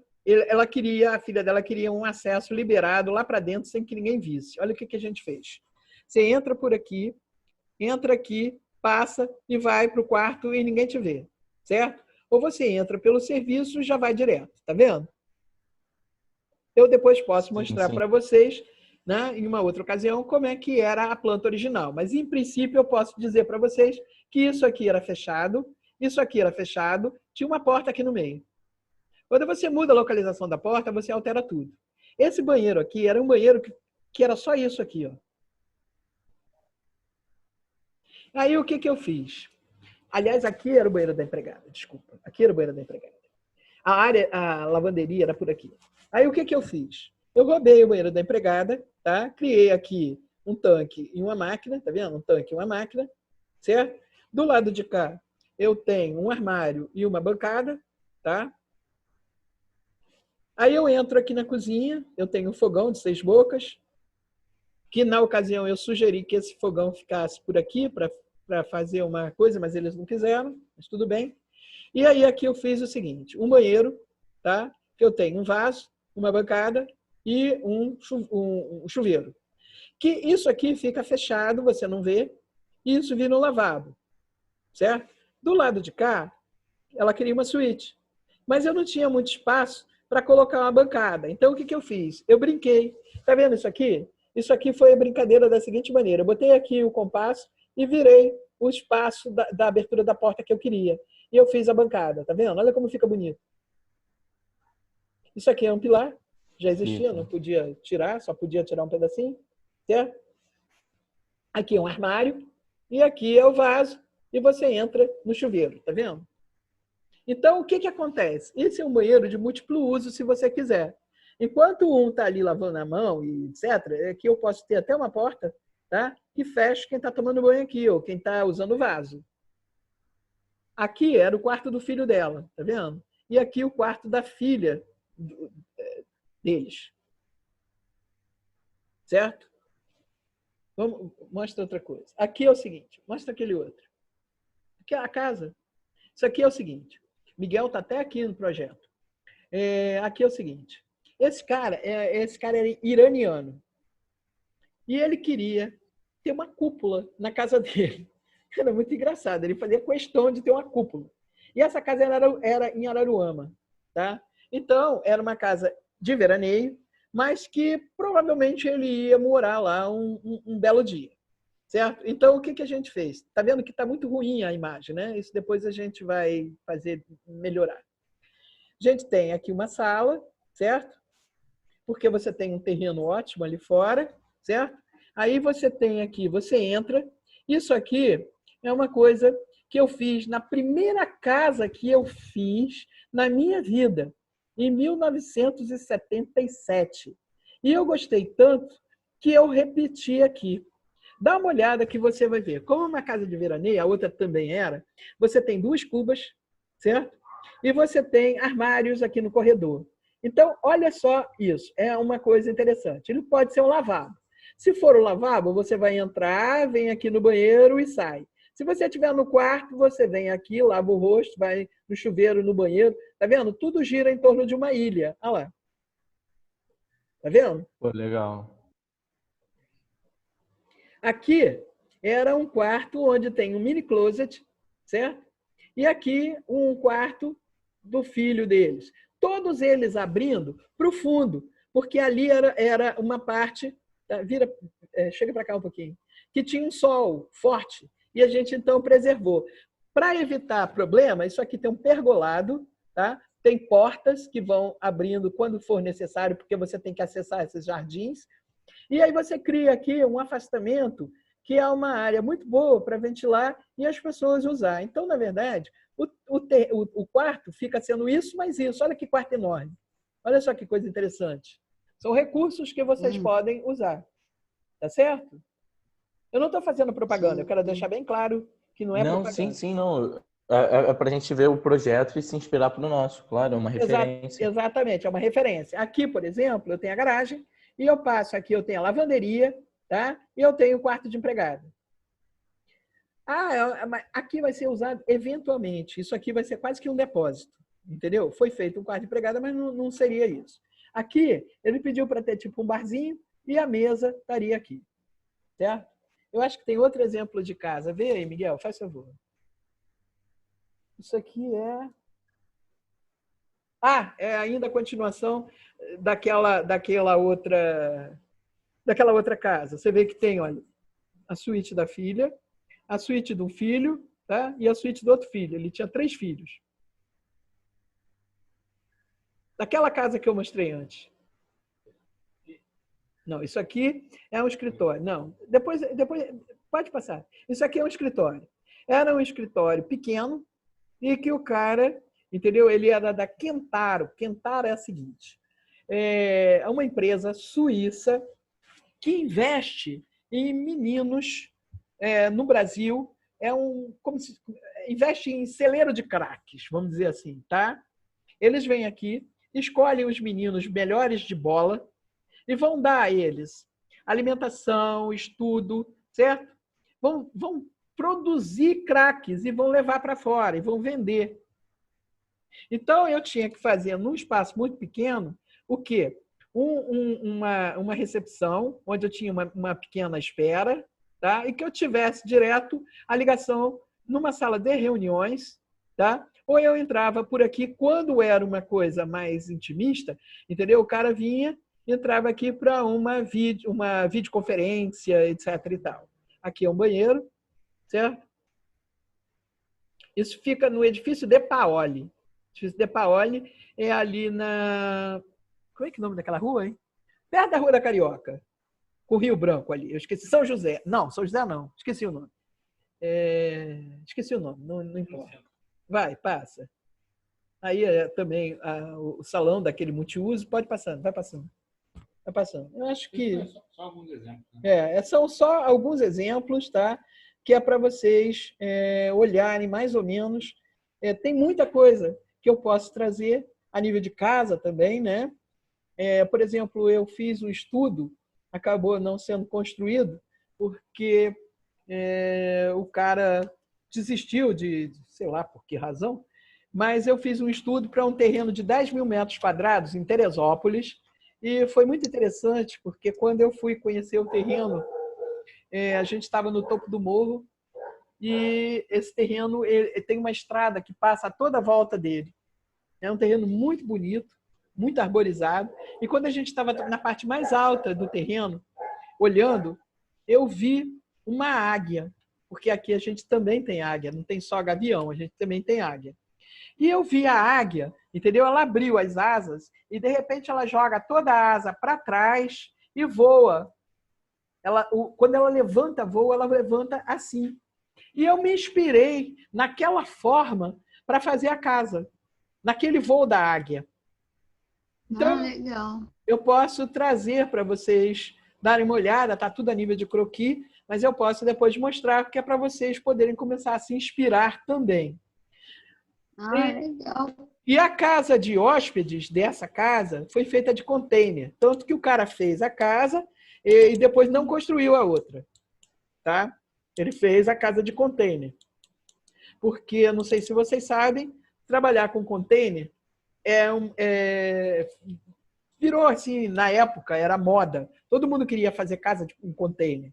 a filha dela queria um acesso liberado lá para dentro sem que ninguém visse. Olha o que a gente fez. Você entra por aqui, entra aqui, passa e vai para o quarto e ninguém te vê, certo? Ou você entra pelo serviço e já vai direto, tá vendo? Eu depois posso mostrar para vocês, né, em uma outra ocasião, como é que era a planta original. Mas, em princípio, eu posso dizer para vocês que isso aqui era fechado, isso aqui era fechado, tinha uma porta aqui no meio. Quando você muda a localização da porta, você altera tudo. Esse banheiro aqui era um banheiro que era só isso aqui, ó. Aí, o que eu fiz? Aliás, aqui era o banheiro da empregada, desculpa. Aqui era o banheiro da empregada. A lavanderia era por aqui. Aí, o que eu fiz? Eu roubei o banheiro da empregada, tá? Criei aqui um tanque e uma máquina, tá vendo? Um tanque e uma máquina, certo? Do lado de cá, eu tenho um armário e uma bancada, tá? Aí eu entro aqui na cozinha, eu tenho um fogão de 6 bocas, que na ocasião eu sugeri que esse fogão ficasse por aqui para fazer uma coisa, mas eles não quiseram, mas tudo bem. E aí aqui eu fiz o seguinte, um banheiro, tá? Que eu tenho um vaso, uma bancada e um chuveiro. Que isso aqui fica fechado, você não vê, e isso vira um lavabo, certo? Do lado de cá, ela queria uma suíte, mas eu não tinha muito espaço para colocar uma bancada. Então, o que eu fiz? Eu brinquei. Tá vendo isso aqui? Isso aqui foi a brincadeira da seguinte maneira. Eu botei aqui o compasso e virei o espaço da abertura da porta que eu queria. E eu fiz a bancada, tá vendo? Olha como fica bonito. Isso aqui é um pilar, já existia, não podia tirar, só podia tirar um pedacinho, certo? Aqui é um armário, e aqui é o vaso, e você entra no chuveiro, tá vendo? Então, o que acontece? Esse é um banheiro de múltiplo uso, se você quiser. Enquanto um está ali lavando a mão e etc., aqui eu posso ter até uma porta, tá? Que fecha quem está tomando banho aqui, ou quem está usando o vaso. Aqui era o quarto do filho dela, tá vendo? E aqui o quarto da filha deles. Certo? Vamos, mostra outra coisa. Aqui é o seguinte, mostra aquele outro. Aqui é a casa. Isso aqui é o seguinte. Miguel está até aqui no projeto. Aqui é o seguinte. Esse cara era iraniano. E ele queria ter uma cúpula na casa dele. Era muito engraçado. Ele fazia questão de ter uma cúpula. E essa casa era em Araruama. Tá? Então, era uma casa de veraneio, mas que provavelmente ele ia morar lá um belo dia. Certo? Então, o que a gente fez? Está vendo que está muito ruim a imagem, né? Isso depois a gente vai fazer melhorar. A gente tem aqui uma sala, certo? Porque você tem um terreno ótimo ali fora, certo? Aí você tem aqui, você entra. Isso aqui é uma coisa que eu fiz na primeira casa que eu fiz na minha vida, em 1977. E eu gostei tanto que eu repeti aqui. Dá uma olhada que você vai ver. Como uma casa de veraneio, a outra também era, você tem 2 cubas, certo? E você tem armários aqui no corredor. Então, olha só isso. É uma coisa interessante. Ele pode ser um lavabo. Se for um lavabo, você vai entrar, vem aqui no banheiro e sai. Se você estiver no quarto, você vem aqui, lava o rosto, vai no chuveiro, no banheiro. Tá vendo? Tudo gira em torno de uma ilha. Olha lá. Tá vendo? Pô, legal. Aqui era um quarto onde tem um mini closet, certo? E aqui um quarto do filho deles. Todos eles abrindo para o fundo, porque ali era uma parte, chega para cá um pouquinho, que tinha um sol forte e a gente então preservou. Para evitar problema, isso aqui tem um pergolado, tá? Tem portas que vão abrindo quando for necessário, porque você tem que acessar esses jardins. E aí você cria aqui um afastamento, que é uma área muito boa para ventilar e as pessoas usar. Então, na verdade, o quarto fica sendo isso, mais isso. Olha que quarto enorme. Olha só que coisa interessante. São recursos que vocês podem usar. Tá certo? Eu não estou fazendo propaganda, eu quero deixar bem claro que não é propaganda. Sim, não. É para a gente ver o projeto e se inspirar para o nosso, claro, é uma referência. Exatamente, é uma referência. Aqui, por exemplo, eu tenho a garagem e eu passo aqui, eu tenho a lavanderia, tá? E eu tenho o quarto de empregada. Aqui vai ser usado eventualmente. Isso aqui vai ser quase que um depósito, entendeu? Foi feito um quarto de empregada, mas não seria isso. Aqui, ele pediu para ter tipo um barzinho e a mesa estaria aqui, certo? Eu acho que tem outro exemplo de casa. Vê aí, Miguel, faz favor. Isso aqui é... é ainda a continuação daquela outra casa. Você vê que tem, olha, a suíte da filha, a suíte do filho, tá? E a suíte do outro filho. Ele tinha 3 filhos. Daquela casa que eu mostrei antes. Não, isso aqui é um escritório. Não, depois pode passar. Isso aqui é um escritório. Era um escritório pequeno e que o cara, entendeu? Ele era da Kentaro. Kentaro é a seguinte. É uma empresa suíça que investe em meninos no Brasil. Investe em celeiro de craques, vamos dizer assim, tá? Eles vêm aqui, escolhem os meninos melhores de bola e vão dar a eles alimentação, estudo, certo? Vão produzir craques e vão levar para fora e vão vender. Então, eu tinha que fazer, num espaço muito pequeno, o quê? Uma recepção, onde eu tinha uma pequena espera, tá? E que eu tivesse direto a ligação numa sala de reuniões, tá? Ou eu entrava por aqui, quando era uma coisa mais intimista, entendeu? O cara vinha, entrava aqui para uma videoconferência, etc. e tal. Aqui é um banheiro, certo? Isso fica no edifício De Paoli. O edifício De Paoli é ali na... Como é que é o nome daquela rua, hein? Perto da Rua da Carioca. Com o Rio Branco ali. Eu esqueci. São José. Não, São José não. Esqueci o nome. Esqueci o nome. Não importa. Vai, passa. Aí também o salão daquele multiuso. Pode passando, vai passando. Vai passando. Eu acho que... Só alguns exemplos. Né? São só alguns exemplos, tá? Que é para vocês olharem mais ou menos. Tem muita coisa que eu posso trazer a nível de casa também, né? Por exemplo, eu fiz um estudo, acabou não sendo construído, porque o cara desistiu sei lá por que razão, mas eu fiz um estudo para um terreno de 10 mil metros quadrados em Teresópolis, e foi muito interessante, porque quando eu fui conhecer o terreno, a gente estava no topo do morro, e esse terreno tem uma estrada que passa a toda a volta dele. É um terreno muito bonito, muito arborizado. E quando a gente estava na parte mais alta do terreno, olhando, eu vi uma águia, porque aqui a gente também tem águia, não tem só gavião, a gente também tem águia. E eu vi a águia, entendeu? Ela abriu as asas e, de repente, ela joga toda a asa para trás e voa. Quando ela levanta voo, ela levanta assim. E eu me inspirei naquela forma para fazer a casa, naquele voo da águia. Então, legal. Eu posso trazer para vocês darem uma olhada, tá tudo a nível de croquis, mas eu posso depois mostrar, que é para vocês poderem começar a se inspirar também. Legal. E a casa de hóspedes dessa casa foi feita de container. Tanto que o cara fez a casa e depois não construiu a outra. Tá? Ele fez a casa de container. Porque, não sei se vocês sabem, trabalhar com container virou assim, na época, era moda. Todo mundo queria fazer casa em container.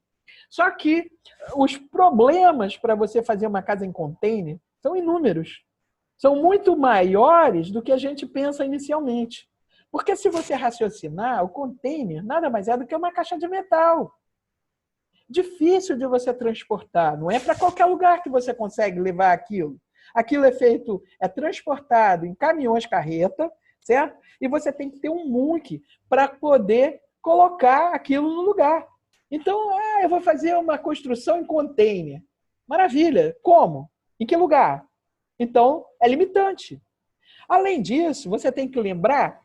Só que os problemas para você fazer uma casa em container são inúmeros. São muito maiores do que a gente pensa inicialmente. Porque se você raciocinar, o container nada mais é do que uma caixa de metal. Difícil de você transportar. Não é para qualquer lugar que você consegue levar aquilo. Aquilo é transportado em caminhões carreta, certo? E você tem que ter um muque para poder colocar aquilo no lugar. Então, eu vou fazer uma construção em container. Maravilha. Como? Em que lugar? Então, é limitante. Além disso, você tem que lembrar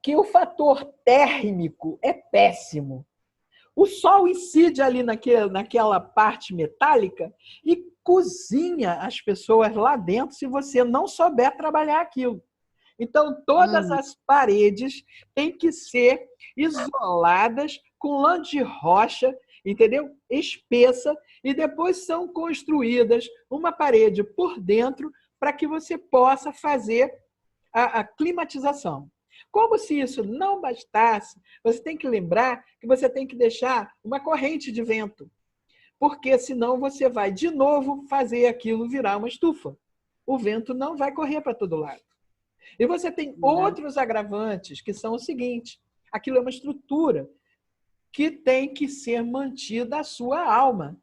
que o fator térmico é péssimo. O sol incide ali naquela parte metálica e cozinha as pessoas lá dentro se você não souber trabalhar aquilo. Então, todas as paredes têm que ser isoladas com lã de rocha, entendeu? Espessa, e depois são construídas uma parede por dentro para que você possa fazer a climatização. Como se isso não bastasse, você tem que lembrar que você tem que deixar uma corrente de vento, porque senão você vai de novo fazer aquilo virar uma estufa. O vento não vai correr para todo lado. E você tem outros agravantes, que são o seguinte: aquilo é uma estrutura que tem que ser mantida a sua alma.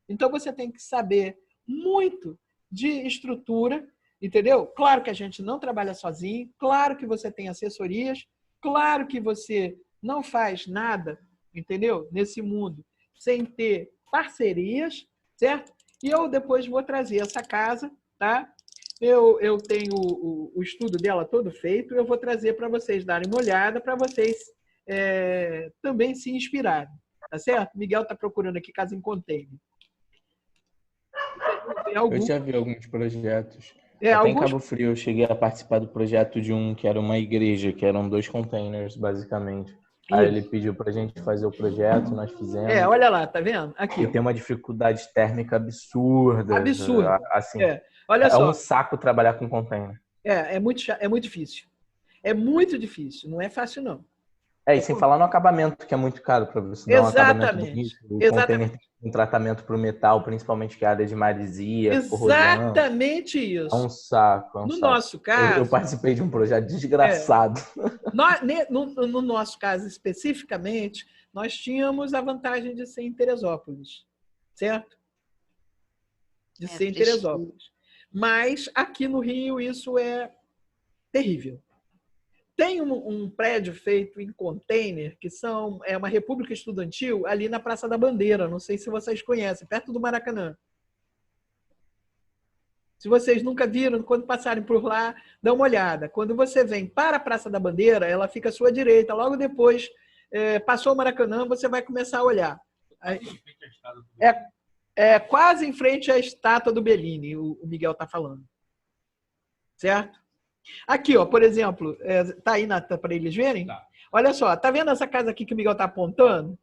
Então você tem que saber muito de estrutura, entendeu? Claro que a gente não trabalha sozinho, claro que você tem assessorias, claro que você não faz nada, entendeu? Nesse mundo, sem ter parcerias, certo? E eu depois vou trazer essa casa, tá? Eu tenho o estudo dela todo feito, eu vou trazer para vocês darem uma olhada, para vocês também se inspirarem, tá certo? Miguel está procurando aqui casa em container. Eu já vi alguns projetos. Até em Cabo Frio eu cheguei a participar do projeto de um que era uma igreja, que eram 2 containers, basicamente. Aí ele pediu pra gente fazer o projeto, nós fizemos. Olha lá, tá vendo? Aqui. E tem uma dificuldade térmica absurda. Absurda. Assim, olha só. É um saco trabalhar com container. É muito difícil. É muito difícil, não é fácil, não. E sem falar no acabamento, que é muito caro para você dar um acabamento bonito. O container tem um tratamento para o metal, principalmente que é a área de maresia, exatamente corrosão. Isso. É um saco. No nosso caso... Eu participei de um projeto desgraçado. No nosso caso, especificamente, nós tínhamos a vantagem de ser em Teresópolis, certo? De ser em Teresópolis. Mas aqui no Rio isso é terrível. Tem um prédio feito em container, que é uma república estudantil, ali na Praça da Bandeira. Não sei se vocês conhecem, perto do Maracanã. Se vocês nunca viram, quando passarem por lá, dá uma olhada. Quando você vem para a Praça da Bandeira, ela fica à sua direita. Logo depois, passou o Maracanã, você vai começar a olhar. É quase em frente à estátua do Bellini, o Miguel está falando. Certo? Aqui, ó, por exemplo, tá aí para eles verem? Tá. Olha só, tá vendo essa casa aqui que o Miguel tá apontando?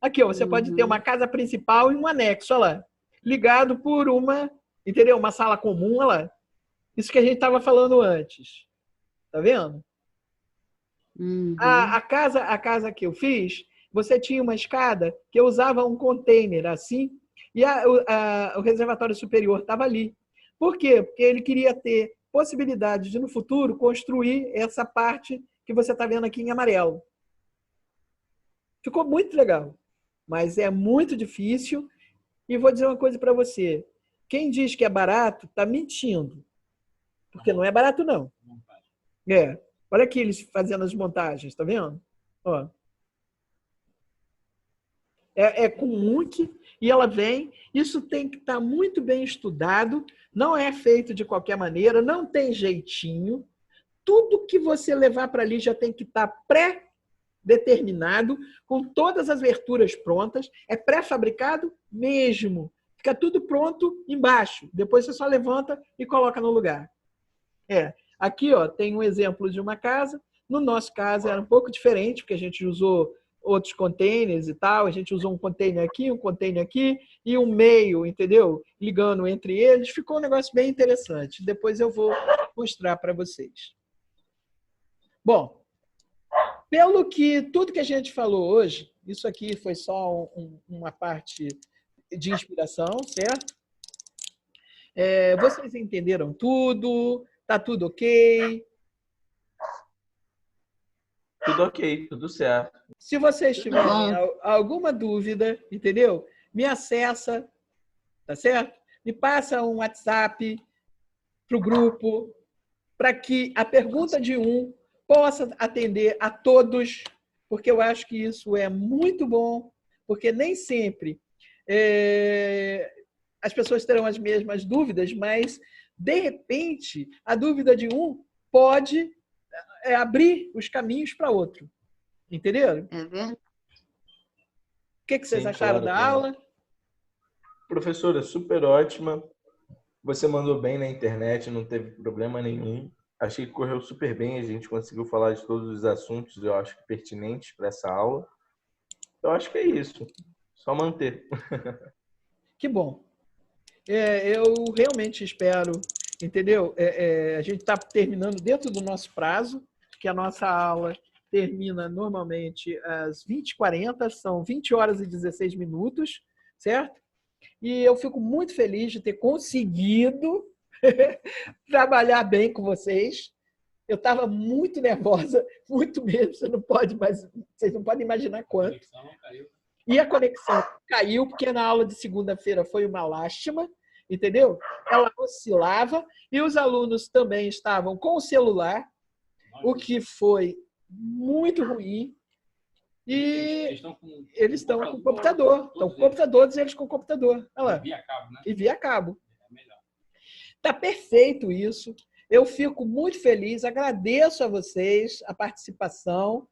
Aqui, ó, você pode ter uma casa principal e um anexo, olha lá, ligado por entendeu? Uma sala comum, olha lá. Isso que a gente estava falando antes. Tá vendo? A casa que eu fiz, você tinha uma escada que eu usava um container assim, e o reservatório superior estava ali. Por quê? Porque ele queria ter possibilidade de, no futuro, construir essa parte que você está vendo aqui em amarelo. Ficou muito legal, mas é muito difícil. E vou dizer uma coisa para você. Quem diz que é barato, está mentindo. Porque não é barato, não. Olha aqui eles fazendo as montagens, tá vendo? Ó. Com muque, e ela vem. Isso tem que estar muito bem estudado. Não é feito de qualquer maneira, não tem jeitinho. Tudo que você levar para ali já tem que estar pré-determinado, com todas as aberturas prontas. É pré-fabricado mesmo. Fica tudo pronto embaixo. Depois você só levanta e coloca no lugar. Aqui, ó, tem um exemplo de uma casa. No nosso caso, era um pouco diferente, porque a gente usou outros containers e tal. A gente usou um container aqui e um meio, entendeu? Ligando entre eles. Ficou um negócio bem interessante. Depois eu vou mostrar para vocês. Bom, pelo que tudo que a gente falou hoje, isso aqui foi só uma parte de inspiração, certo? Vocês entenderam tudo? Tá tudo ok? Tudo ok, tudo certo. Se vocês tiverem alguma dúvida, entendeu? Me acessa, tá certo? Me passa um WhatsApp para o grupo, para que a pergunta de um possa atender a todos, porque eu acho que isso é muito bom, porque nem sempre as pessoas terão as mesmas dúvidas, mas, de repente, a dúvida de um pode abrir os caminhos para outro. Entenderam? É verdade. O que vocês acharam da aula? Professora, super ótima. Você mandou bem na internet, não teve problema nenhum. Achei que correu super bem, a gente conseguiu falar de todos os assuntos, eu acho, pertinentes para essa aula. Eu acho que é isso. Só manter. Que bom. Eu realmente espero, entendeu? A gente está terminando dentro do nosso prazo, que a nossa aula termina normalmente às 20h40, são 20 horas e 16 minutos, certo? E eu fico muito feliz de ter conseguido trabalhar bem com vocês. Eu estava muito nervosa, muito mesmo, vocês não podem imaginar quanto. E a conexão caiu, porque na aula de segunda-feira foi uma lástima, entendeu? Ela oscilava e os alunos também estavam com o celular, o que foi muito ruim. E eles estão com o computador. Estão com o computador, eles com o computador. Olha lá. Via cabo, né? E via cabo. Tá perfeito isso. Eu fico muito feliz, agradeço a vocês a participação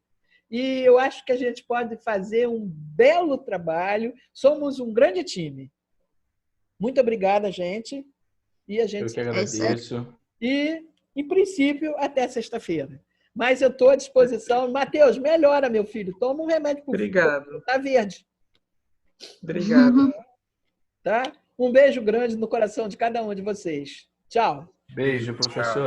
e eu acho que a gente pode fazer um belo trabalho. Somos um grande time. Muito obrigada, gente. E a gente Eu que agradeço. E, em princípio, até sexta-feira. Mas eu estou à disposição. Matheus, melhora, meu filho. Toma um remédio por Obrigado. Tá verde. Obrigado. Tá? Um beijo grande no coração de cada um de vocês. Tchau. Beijo, professor.